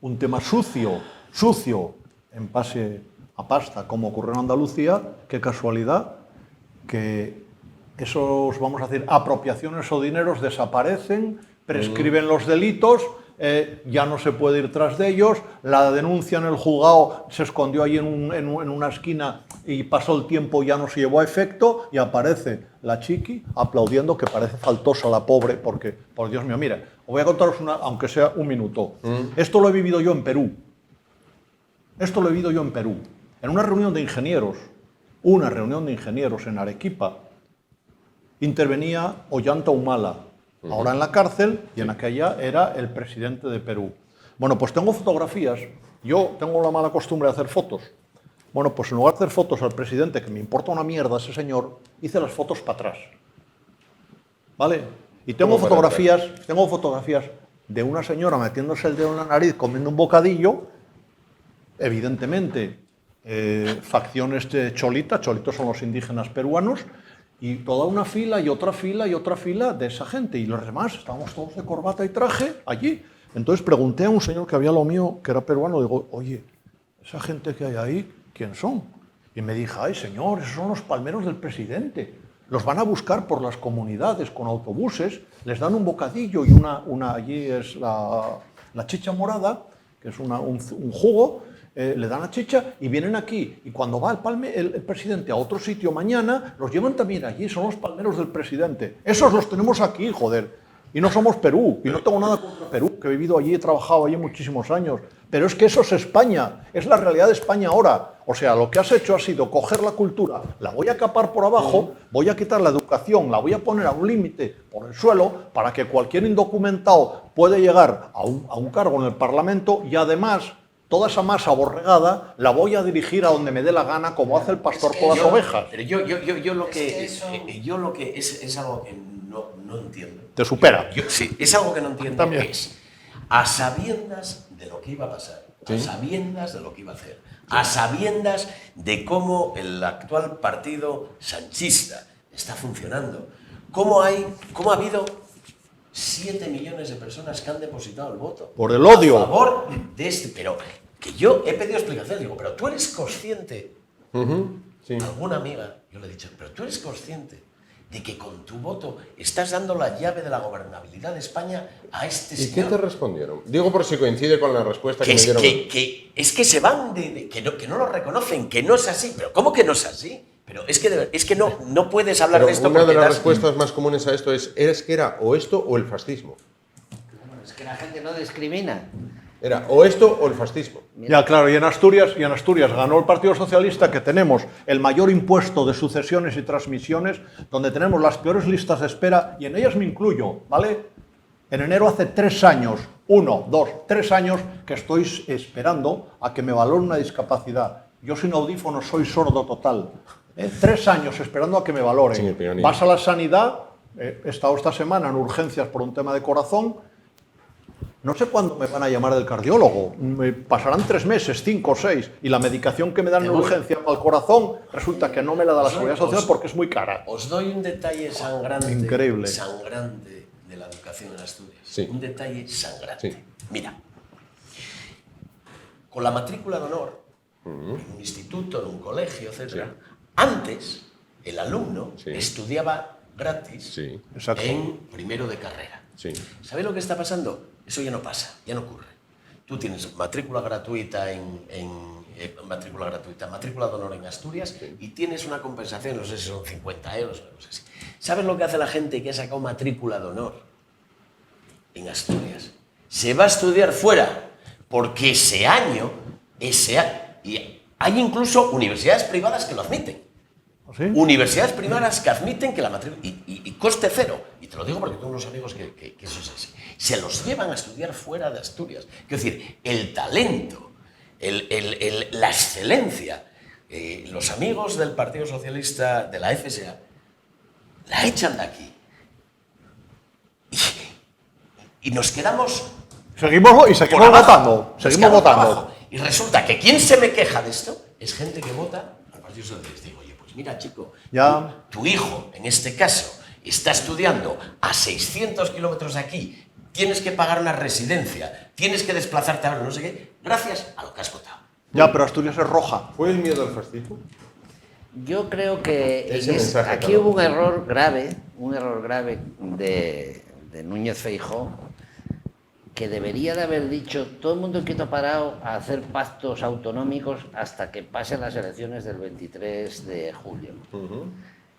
un tema sucio, en base a pasta, como ocurrió en Andalucía, qué casualidad que esos, vamos a decir, apropiaciones o dineros desaparecen, prescriben los delitos... ya no se puede ir tras de ellos, la denuncia en el juzgado se escondió ahí en una esquina y pasó el tiempo y ya no se llevó a efecto y aparece la chiqui aplaudiendo, que parece faltosa la pobre, porque, por Dios mío, mira, os voy a contaros aunque sea un minuto. Esto lo he vivido yo en Perú. En una reunión de ingenieros en Arequipa, intervenía Ollanta Humala, ahora en la cárcel, y en aquella era el presidente de Perú. Bueno, pues tengo fotografías. Yo tengo la mala costumbre de hacer fotos. Bueno, pues en lugar de hacer fotos al presidente, que me importa una mierda ese señor, hice las fotos para atrás. ¿Vale? Y tengo fotografías de una señora metiéndose el dedo en la nariz, comiendo un bocadillo, evidentemente, facciones de Cholita, Cholitos son los indígenas peruanos, y toda una fila y otra fila y otra fila de esa gente. Y los demás, estábamos todos de corbata y traje allí. Entonces pregunté a un señor que había lo mío, que era peruano, digo, oye, esa gente que hay ahí, ¿quién son? Y me dijo, ay señor, esos son los palmeros del presidente. Los van a buscar por las comunidades con autobuses, les dan un bocadillo y allí es la chicha morada, que es un jugo, le dan la chicha y vienen aquí. Y cuando va el presidente a otro sitio mañana, los llevan también allí, son los palmeros del presidente. Esos los tenemos aquí, joder. Y no somos Perú, y no tengo nada contra Perú, que he vivido allí, he trabajado allí muchísimos años. Pero es que eso es España, es la realidad de España ahora. O sea, lo que has hecho ha sido coger la cultura, la voy a capar por abajo, voy a quitar la educación, la voy a poner a un límite por el suelo para que cualquier indocumentado pueda llegar a un cargo en el Parlamento y además toda esa masa aborregada la voy a dirigir a donde me dé la gana, como hace el pastor con las ovejas. Pero yo lo que es algo que no entiendo. Te supera. Sí, es algo que no entiendo. También. Es a sabiendas de lo que iba a pasar, a sabiendas de lo que iba a hacer, a sabiendas de cómo el actual partido sanchista está funcionando, cómo ha habido 7 millones de personas que han depositado el voto. Por el odio. A favor de este. Pero que yo he pedido explicación, digo, pero tú eres consciente. Sí. Alguna amiga, yo le he dicho, pero tú eres consciente de que con tu voto estás dando la llave de la gobernabilidad de España a este señor. ¿Y qué te respondieron? Digo por si coincide con la respuesta que me dieron. Es que se van que no lo reconocen, que no es así. Pero ¿cómo que no es así? Pero es que no puedes hablar Pero de esto. una de las respuestas más comunes a esto es que era o esto o el fascismo. Es que la gente no discrimina. Era o esto o el fascismo. Ya, claro, y en Asturias ganó el Partido Socialista, que tenemos el mayor impuesto de sucesiones y transmisiones, donde tenemos las peores listas de espera, y en ellas me incluyo, ¿vale? En enero hace 3 años, 3 años, que estoy esperando a que me valoren una discapacidad. Yo sin audífonos soy sordo total. 3 años esperando a que me valoren. Sí, vas a la sanidad, he estado esta semana en urgencias por un tema de corazón. No sé cuándo me van a llamar del cardiólogo. Me pasarán 3 meses, 5 o 6. Y la medicación que me dan en urgencia al corazón resulta que no me la da la Seguridad Social porque es muy cara. Os doy un detalle sangrante. Increíble. Sangrante de la educación en Asturias. Sí. Un detalle sangrante. Sí. Mira, con la matrícula de honor, en un instituto, en un colegio, etc., Sí. Antes el alumno Sí. estudiaba gratis Sí. Exacto. en primero de carrera. Sí. ¿Sabéis lo que está pasando? Eso ya no pasa, ya no ocurre. Tú tienes matrícula gratuita matrícula de honor en Asturias, y tienes una compensación, no sé si son 50 euros o algo así. ¿Sabes lo que hace la gente que ha sacado matrícula de honor en Asturias? Se va a estudiar fuera, porque ese año, y hay incluso universidades privadas que lo admiten. ¿Sí? Universidades privadas que admiten que la matrícula... Y coste cero. Y te lo digo porque tengo unos amigos que eso es así. Se los llevan a estudiar fuera de Asturias. Quiero decir, el talento, la excelencia, los amigos del Partido Socialista, de la FSA, la echan de aquí. Y nos quedamos... Seguimos por abajo. votando. Nos Seguimos quedamos por votando. abajo. Y resulta que ¿quién se me queja de esto? Es gente que vota al Partido Socialista. Digo, oye, pues mira, chico, Ya. tu hijo, en este caso, está estudiando a 600 kilómetros de aquí, tienes que pagar una residencia, tienes que desplazarte a no sé qué, gracias a lo que has votado. Ya, pero Asturias es roja. ¿Fue el miedo al fascismo? Yo creo que Ese mensaje aquí claro. hubo un error grave de Núñez Feijóo, que debería de haber dicho todo el mundo quieto parado a hacer pactos autonómicos hasta que pasen las elecciones del 23 de julio.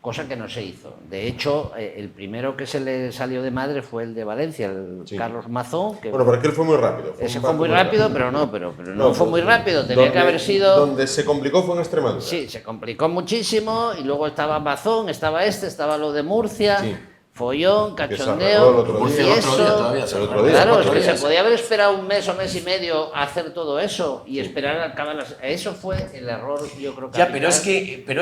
Cosa que no se hizo. De hecho, el primero que se le salió de madre fue el de Valencia, el Sí. Carlos Mazón. Que, Bueno, pero aquel fue muy rápido. ese fue muy rápido, pero no fue muy rápido. Tenía Donde- que haber sido... Donde se complicó fue en Extremadura. Sí, se complicó muchísimo y luego estaba Mazón, estaba lo de Murcia. Sí. follón, Que se cachondeo, arregló el otro y día. El otro día eso... todavía se el otro arregla. día, Claro, el es otro que día. se podía haber esperado un mes y medio a hacer todo eso y esperar a acabar las... Eso fue el error, yo creo que... Ya, pero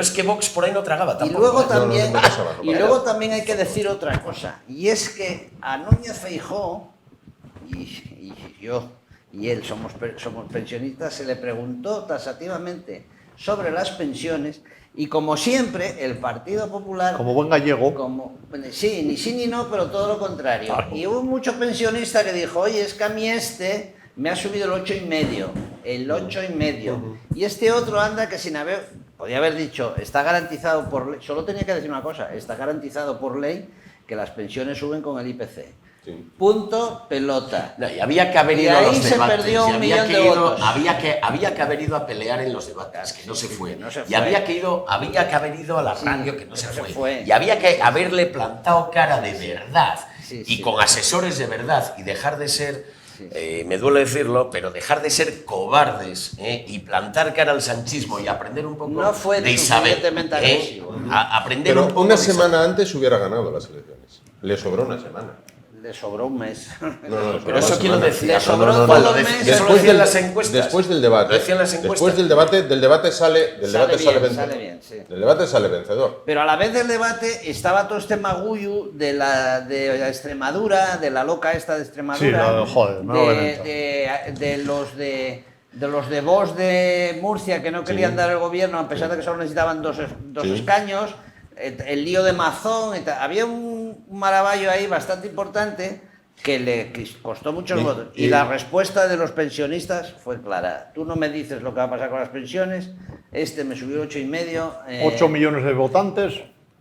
es que Vox por ahí no tragaba Y tampoco. luego ¿eh? también, no pasaba, no y pasaba. luego también hay que decir otra cosa, y es que a Núñez Feijóo y yo y él somos pensionistas, se le preguntó taxativamente sobre las pensiones y como siempre el Partido Popular, Como buen gallego, sí, ni sí ni no, pero todo lo contrario. Claro. Y hubo mucho pensionista que dijo, oye, es que a mí me ha subido el 8,5, y este otro anda que sin haber, podía haber dicho, está garantizado por ley, solo tenía que decir una cosa, está garantizado por ley que las pensiones suben con el IPC. Sí. Punto, pelota. No, y había que haber Y ido a ahí los se debates. perdió y un había millón que de ido- votos. había que haber ido a pelear en los debates, que no se fue. que no se Y fue. había que haber ido a la radio, que no se fue. Y había había que haberle plantado cara de verdad. Sí, y sí. con asesores de verdad. Y dejar de ser, me duele decirlo, pero dejar de ser cobardes y plantar cara al sanchismo y aprender un poco No fue de Isabel. suficientemente agresivo. Aprender Pero un poco una de Isabel. semana antes hubiera ganado las elecciones. Le sobró una semana. Le sobró un mes. No, Pero eso quién lo decía. Le sobró No, todo lo el decía- mes. eso lo decían las encuestas. Después del debate. Lo decían las encuestas. Después del debate sale vencedor. Sale bien, sí. Del debate sale vencedor. Pero a la vez del debate estaba todo este magullo de la Extremadura, de la loca esta de Extremadura, Sí, joder, no lo lamento. de los de Vox de Murcia que no querían dar el gobierno a pesar de que solo necesitaban dos Sí. escaños, el lío de Mazón, había un maravillo ahí bastante importante que le costó muchos Y- votos. Y la respuesta de los pensionistas fue clara. Tú no me dices lo que va a pasar con las pensiones, me subió 8,5. 8 millones de votantes.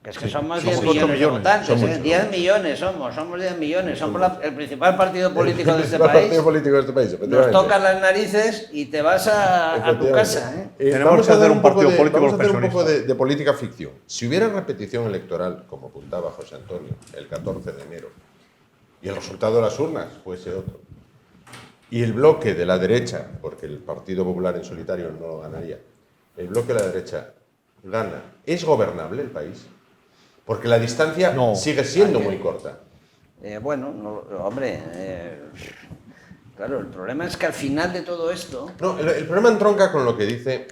Que es que somos somos 10 8 millones de millones, votantes, somos 10 millones somos 10 millones, somos el principal partido político de este El país. partido político de este país, Nos efectivamente. tocan las narices y te vas a tu Efectivamente. casa. Tenemos Vamos que a hacer dar un un poco partido de, político vamos a hacer un poco pensionista. de política ficción. Si hubiera repetición electoral, como apuntaba José Antonio, el 14 de enero, y el resultado de las urnas fuese otro, y el bloque de la derecha, porque el Partido Popular en solitario no ganaría, el bloque de la derecha gana, ¿es gobernable el país? Porque la distancia No. sigue siendo muy corta. Bueno, hombre, claro, el problema es que al final de todo esto, No, el problema entronca con lo que dice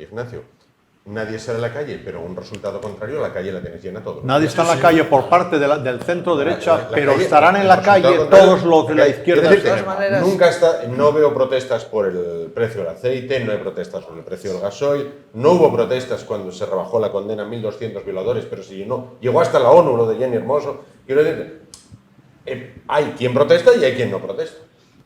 Ignacio. Nadie sale a la calle, pero un resultado contrario, la calle la tienes llena todo. Nadie está en la calle por parte del centro derecha, La pero calle, estarán en el la resultado calle contrario, todos los de la izquierda. quiero decirte, De todas maneras- nunca no veo protestas por el precio del aceite, no hay protestas por el precio del gasoil, no hubo protestas cuando se rebajó la condena a 1.200 violadores, pero se llegó hasta la ONU lo de Jenny Hermoso. Quiero decirte, hay quien protesta y hay quien no protesta.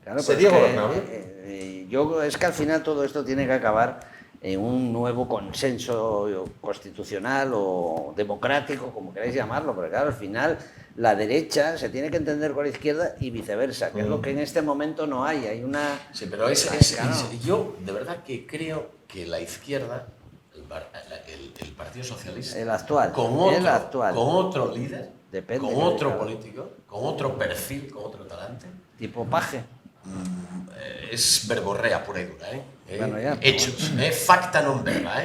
claro, pero ¿Sería es que, gobernable? es que al final todo esto tiene que acabar en un nuevo consenso constitucional o democrático, como queráis llamarlo, porque claro, al final la derecha se tiene que entender con la izquierda y viceversa, que es lo que en este momento no hay. Hay una... Sí, pero Claro. yo de verdad que creo que la izquierda, el Partido Socialista, El actual, con el actual. otro líder, Depende, con otro claro. político, con otro perfil, con otro talante, Tipo paje. es verborrea pura y dura, Bueno, ya. hechos, facta non verba.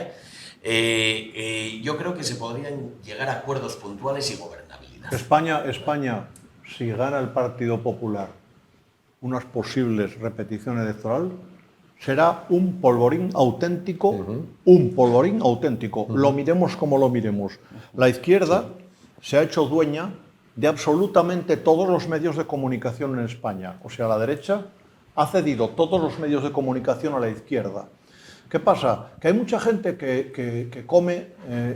Yo creo que se podrían llegar a acuerdos puntuales y gobernabilidad. España, si gana el Partido Popular unas posibles repeticiones electorales, será un polvorín auténtico, un polvorín auténtico. Lo miremos como lo miremos. La izquierda se ha hecho dueña de absolutamente todos los medios de comunicación en España. O sea, la derecha ha cedido todos los medios de comunicación a la izquierda. ¿Qué pasa? Que hay mucha gente que come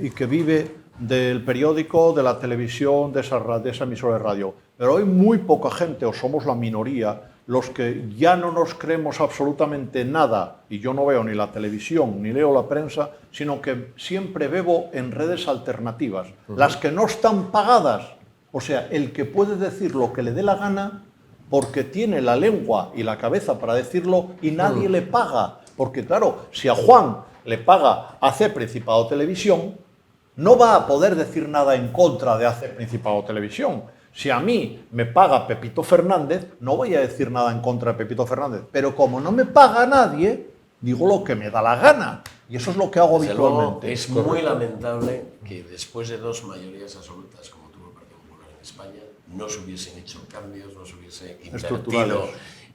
y que vive del periódico, de la televisión, de esa emisora de radio. Pero hay muy poca gente, o somos la minoría, los que ya no nos creemos absolutamente nada, y yo no veo ni la televisión, ni leo la prensa, sino que siempre bebo en redes alternativas, las que no están pagadas. O sea, el que puede decir lo que le dé la gana, porque tiene la lengua y la cabeza para decirlo y nadie le paga. Porque claro, si a Juan le paga AC Principado Televisión, no va a poder decir nada en contra de AC Principado Televisión. Si a mí me paga Pepito Fernández, no voy a decir nada en contra de Pepito Fernández. Pero como no me paga nadie, digo lo que me da la gana. Y eso es lo que hago Desde luego, habitualmente. es muy lamentable que después de dos mayorías absolutas, como tuvo el Partido Popular España no se hubiesen hecho cambios, no se hubiese Estructurales.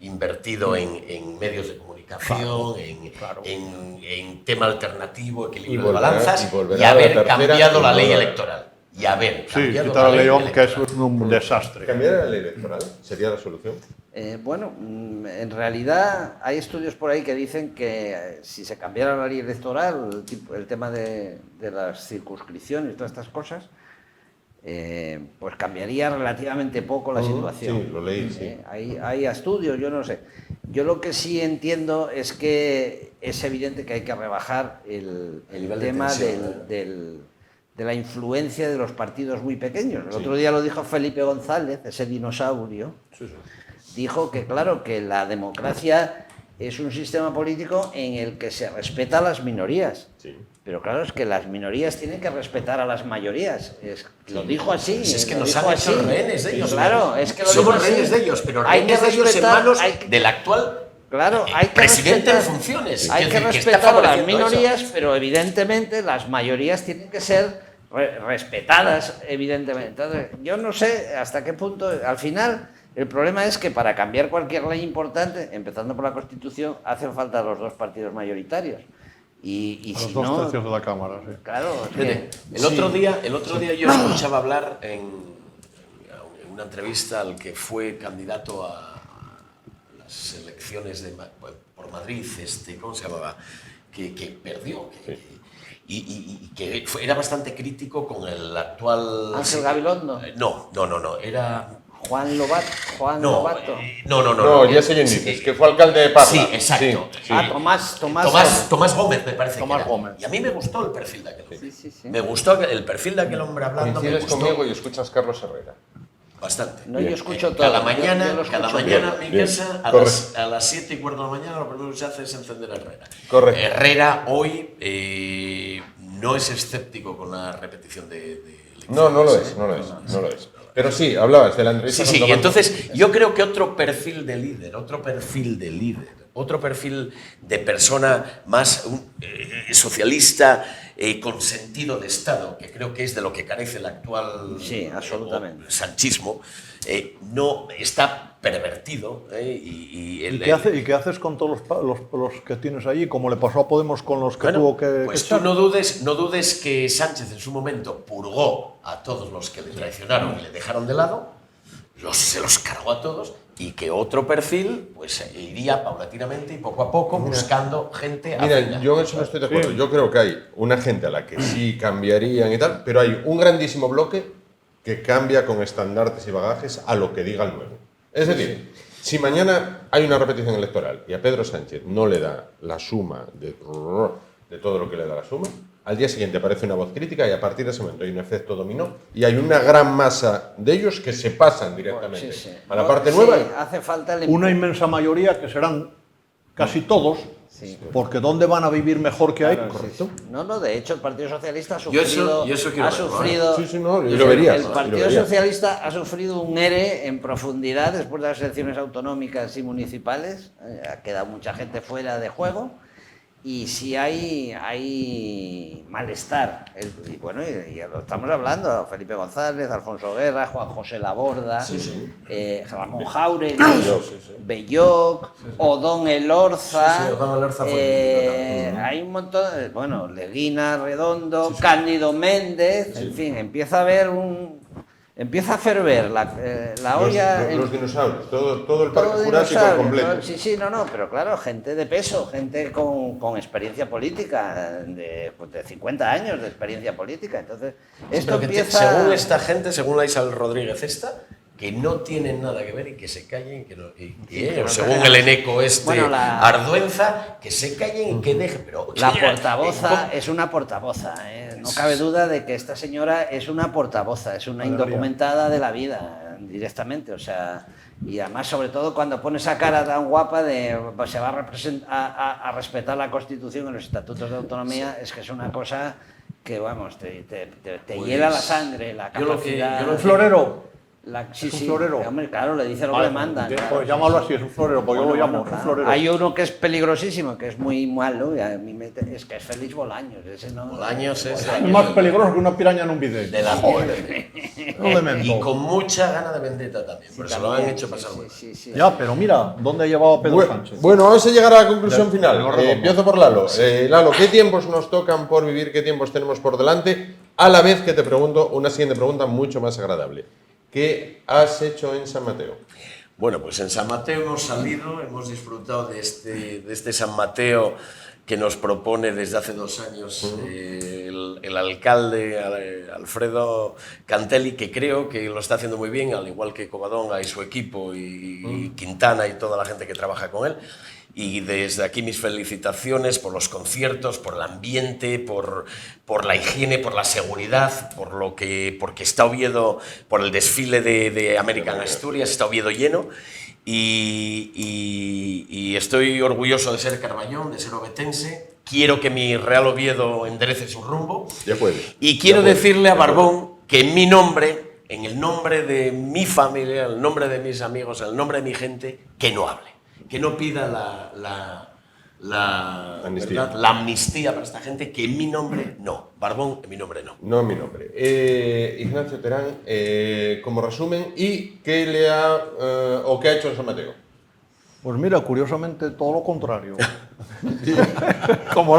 invertido en medios de comunicación, en tema alternativo, equilibrio de balanzas, y haber cambiado la ley electoral. Y haber Sí, cambiado quitar a la ley León, que electoral. es un desastre. ¿Cambiar la ley electoral sería la solución? Bueno, en realidad hay estudios por ahí que dicen que si se cambiara la ley electoral, el tema de las circunscripciones y todas estas cosas, pues cambiaría relativamente poco la situación. Sí, lo leí, sí. Hay estudios, yo no sé. Yo lo que sí entiendo es que es evidente que hay que rebajar el nivel de tema tensión, de la influencia de los partidos muy pequeños. El otro día lo dijo Felipe González, ese dinosaurio, dijo que, claro, que la democracia es un sistema político en el que se respeta a las minorías. Sí. Pero claro, es que las minorías tienen que respetar a las mayorías. Lo dijo así. Pues es que lo nos dijo han hecho así. rehenes de ellos. Claro, es que lo somos dijo así. rehenes de ellos, pero Hay que rehenes de ellos en respetar- manos hay que- del actual Claro, hay que presidente en respetar- funciones. Hay Quiero que decir, está respetar a las favoreciendo eso. minorías, pero evidentemente las mayorías tienen que ser respetadas, evidentemente. Entonces, yo no sé hasta qué punto, al final, el problema es que para cambiar cualquier ley importante, empezando por la Constitución, hacen falta los dos partidos mayoritarios. Y A si los dos no, tercios de la Cámara, sí. claro, es que- Fíjate, el otro día yo escuchaba hablar en una entrevista al que fue candidato a las elecciones por Madrid, ¿cómo se llamaba? Que perdió. Y que era bastante crítico con el actual... Ángel Gabilondo. No, era... Juan Lobato. No, ya sé quién dices, que fue alcalde de Parla. Sí, exacto. Sí. Ah, Tomás Gómez, me parece Tomás que era. Gómez. Y a mí me gustó el perfil de aquel hombre. Sí. Me gustó el perfil de aquel hombre hablando. Me Coincides gustó conmigo y escuchas Carlos Herrera. bastante. No, yo escucho todo. Cada Yo mañana, lo escucho cada todo. mañana en mi Bien, casa, correcto. a las 7:15 de la mañana, lo primero que se hace es encender Herrera. Correcto. Herrera hoy no es escéptico con la repetición de elecciones. No lo es. Pero sí, hablabas de la entrevista Sí, con y Tomás. entonces yo creo que otro perfil de líder, otro perfil de persona más socialista, con sentido de Estado, que creo que es de lo que carece el actual Sí, absolutamente. sanchismo, no está pervertido. ¿Y qué haces con todos los que tienes allí? Como le pasó a Podemos con los que Bueno, tuvo que pues echar. tú no dudes que Sánchez en su momento purgó a todos los que le traicionaron y le dejaron de lado, se los cargó a todos, y que otro perfil pues iría paulatinamente y poco a poco buscando gente Mira, afín. yo en eso no estoy de acuerdo. Yo creo que hay una gente a la que sí cambiarían y tal, pero hay un grandísimo bloque que cambia con estandartes y bagajes a lo que diga el nuevo. Es decir, si mañana hay una repetición electoral y a Pedro Sánchez no le da la suma de todo lo que le da la suma, al día siguiente aparece una voz crítica y a partir de ese momento hay un efecto dominó y hay una gran masa de ellos que se pasan directamente Sí. a la parte nueva. Sí, hace falta el Una inmensa mayoría que serán casi todos, porque ¿dónde van a vivir mejor que ahí? Correcto. No, de hecho el Partido Socialista ha Yo sufrido... eso quiero ha verlo, sufrido Sí, no, y lo verías. El y lo Partido verías. Socialista ha sufrido un ERE en profundidad después de las elecciones autonómicas y municipales. Ha quedado mucha gente fuera de juego. Y sí hay malestar. Y bueno, y lo estamos hablando, Felipe González, Alfonso Guerra, Juan José Laborda, Ramón Jáuregui, Belloc, Odón Elorza, Sí, Odón Elorza fue hay un montón, bueno, Leguina, Redondo, Cándido Méndez, en fin, empieza a ferver la olla. Los dinosaurios, todo el parque Todo jurásico dinosaurio, completo. ¿no? Sí, pero claro, gente de peso, gente con experiencia política, de 50 años de experiencia política. Entonces, esto Pero que empieza... según esta gente, según la Isabel Rodríguez que no tienen nada que ver y que se callen, o según el eneco Bueno, Arduenza, que se callen y que dejen. Pero, La portavoza es una portavoza, ¿eh? No cabe duda de que esta señora es una portavoza, es una indocumentada de la vida, directamente, o sea, y además sobre todo cuando pone esa cara tan guapa de se va a respetar la Constitución y los estatutos de autonomía, es que es una cosa que, vamos, te hiela la sangre, la yo lo que- capacidad... yo lo que- Florero, Sí, ¿Es un sí, florero? hombre, claro, le dice lo que Vale, le mandan. pues claro. llámalo así, es un florero, porque yo lo llamo un Claro. florero. Hay uno que es peligrosísimo, que es muy malo, y a mí es que es Félix Bolaños. Ese no. Bolaños es Es más peligroso que una piraña en un bidet. de la Joder. Un demento. Y con mucha gana de vendetta también, por eso lo han hecho pasar muy mal. Sí. Ya, pero mira, ¿dónde ha llevado a Pedro Sánchez? Bueno, vamos a llegar a la conclusión Del- final. del redondo. Empiezo por Lalo. Lalo, ¿qué tiempos nos tocan por vivir? ¿Qué tiempos tenemos por delante? A la vez que te pregunto una siguiente pregunta mucho más agradable. ¿Qué has hecho en San Mateo? Bueno, pues en San Mateo hemos salido, hemos disfrutado de este San Mateo que nos propone desde hace 2 años el alcalde Alfredo Cantelli, que creo que lo está haciendo muy bien, al igual que Covadonga y su equipo y Quintana y toda la gente que trabaja con él. Y desde aquí mis felicitaciones por los conciertos, por el ambiente, por la higiene, por la seguridad, porque está Oviedo, por el desfile de American Asturias, está Oviedo lleno. Y estoy orgulloso de ser carballón, de ser obetense. Quiero que mi Real Oviedo enderece su rumbo. Ya puede. Y quiero decirle a Barbón que en mi nombre, en el nombre de mi familia, en el nombre de mis amigos, en el nombre de mi gente, que no hable. Que no pida la Amnistía. ¿verdad? La amnistía para esta gente, que en mi nombre no. Barbón, en mi nombre no. No mi nombre. Ignacio Terán, como resumen, ¿y qué le ha o qué ha hecho en San Mateo? Pues mira, curiosamente todo lo contrario. como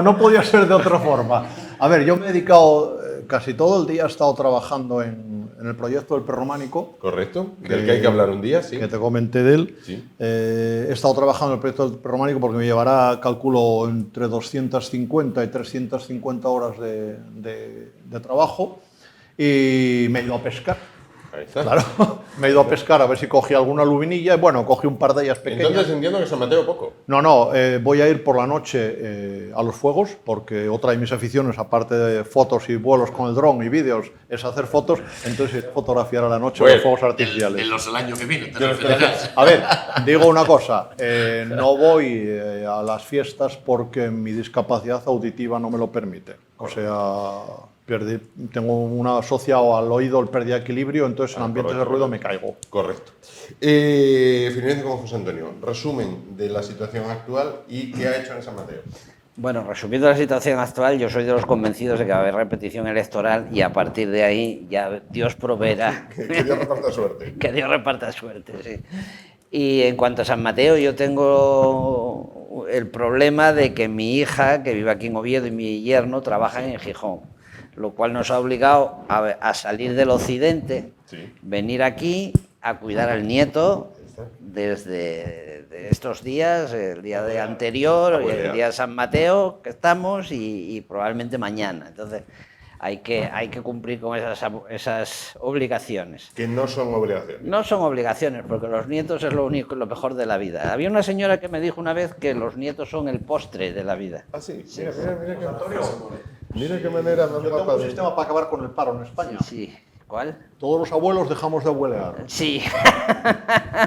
no podía ser de otra forma. A ver, yo me he dedicado, casi todo el día he estado trabajando en el proyecto del prerrománico. Correcto, del que hay que hablar un día, sí. Que te comenté de él. Sí. He estado trabajando en el proyecto del prerrománico porque me llevará, calculo, entre 250 y 350 horas de trabajo. Y me he ido a pescar. Ahí está. Claro, me he ido a pescar a ver si cogí alguna lubinilla. Y bueno, cogí un par de ellas pequeñas. Entonces entiendo que San Mateo poco. No, voy a ir por la noche a los fuegos, porque otra de mis aficiones, aparte de fotos y vuelos con el dron y vídeos, es hacer fotos. Entonces iré a fotografiar a la noche los fuegos artificiales. En los del año que viene, te refieres. A ver, digo una cosa, no voy a las fiestas porque mi discapacidad auditiva no me lo permite. O sea, tengo una asociado al oído el pérdida de equilibrio, entonces en ambientes de ruido me caigo. Correcto. Finalizo con José Antonio. Resumen de la situación actual y qué ha hecho en San Mateo. Bueno, resumiendo la situación actual, yo soy de los convencidos de que va a haber repetición electoral y a partir de ahí ya Dios proveerá. Que Dios reparta suerte. Que Dios reparta suerte, sí. Y en cuanto a San Mateo, yo tengo el problema de que mi hija, que vive aquí en Oviedo, y mi yerno trabajan en Gijón, lo cual nos ha obligado a salir del occidente, Sí. venir aquí a cuidar al nieto desde estos días, el día de anterior, y el día de San Mateo que estamos y probablemente mañana. Entonces hay que cumplir con esas obligaciones. Que no son obligaciones. No son obligaciones, porque los nietos es lo mejor de la vida. Había una señora que me dijo una vez que los nietos son el postre de la vida. Ah, sí. Mira qué manera más Yo tengo guapa un de... sistema para acabar con el paro en España. Sí. ¿Cuál? Todos los abuelos dejamos de abuelear. Sí.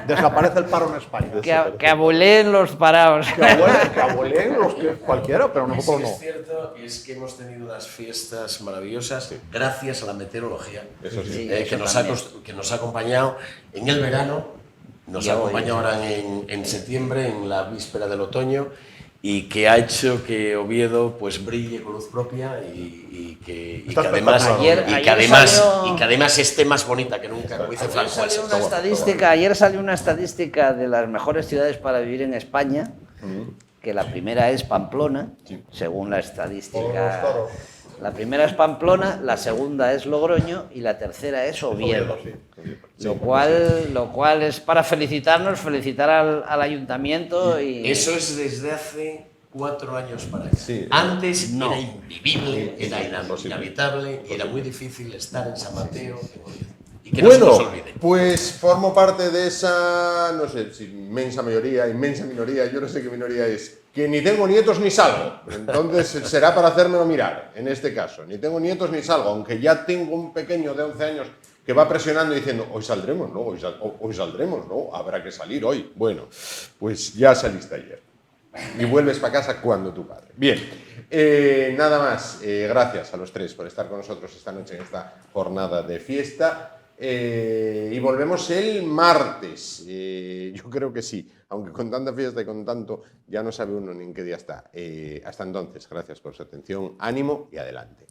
Desaparece el paro en España. que abuleen los parados. Que abueleen los que cualquiera, pero Lo que nosotros sí no. es cierto es que hemos tenido unas fiestas maravillosas gracias a la meteorología, Eso sí. Sí, eso que nos ha acompañado en el verano, nos ha acompañado ahora en septiembre, en la víspera del otoño, y que ha hecho que Oviedo pues brille con luz propia y que además esté más bonita que nunca, como dice Franco. Ayer salió una estadística de las mejores ciudades para vivir en España, que la primera es Pamplona, según la estadística. La primera es Pamplona, la segunda es Logroño y la tercera es Oviedo. Lo cual es para felicitar al ayuntamiento. Y eso es desde hace 4 años para acá. Sí, Antes era invivible, era inhabitable, era muy difícil estar en San Mateo. Y que no se nos olvide. Pues formo parte de esa, no sé si inmensa minoría, yo no sé qué minoría es, que ni tengo nietos ni salgo. Entonces será para hacérmelo mirar, en este caso. Ni tengo nietos ni salgo, aunque ya tengo un pequeño de 11 años que va presionando y diciendo, hoy saldremos, ¿no? Hoy saldremos, ¿no? Habrá que salir hoy. Bueno, pues ya saliste ayer. Y vuelves para casa cuando tu padre. Bien, nada más. Gracias a los tres por estar con nosotros esta noche en esta jornada de fiesta. Y volvemos el martes. Yo creo que sí, aunque con tanta fiesta y con tanto ya no sabe uno ni en qué día está. Hasta entonces, gracias por su atención, ánimo y adelante.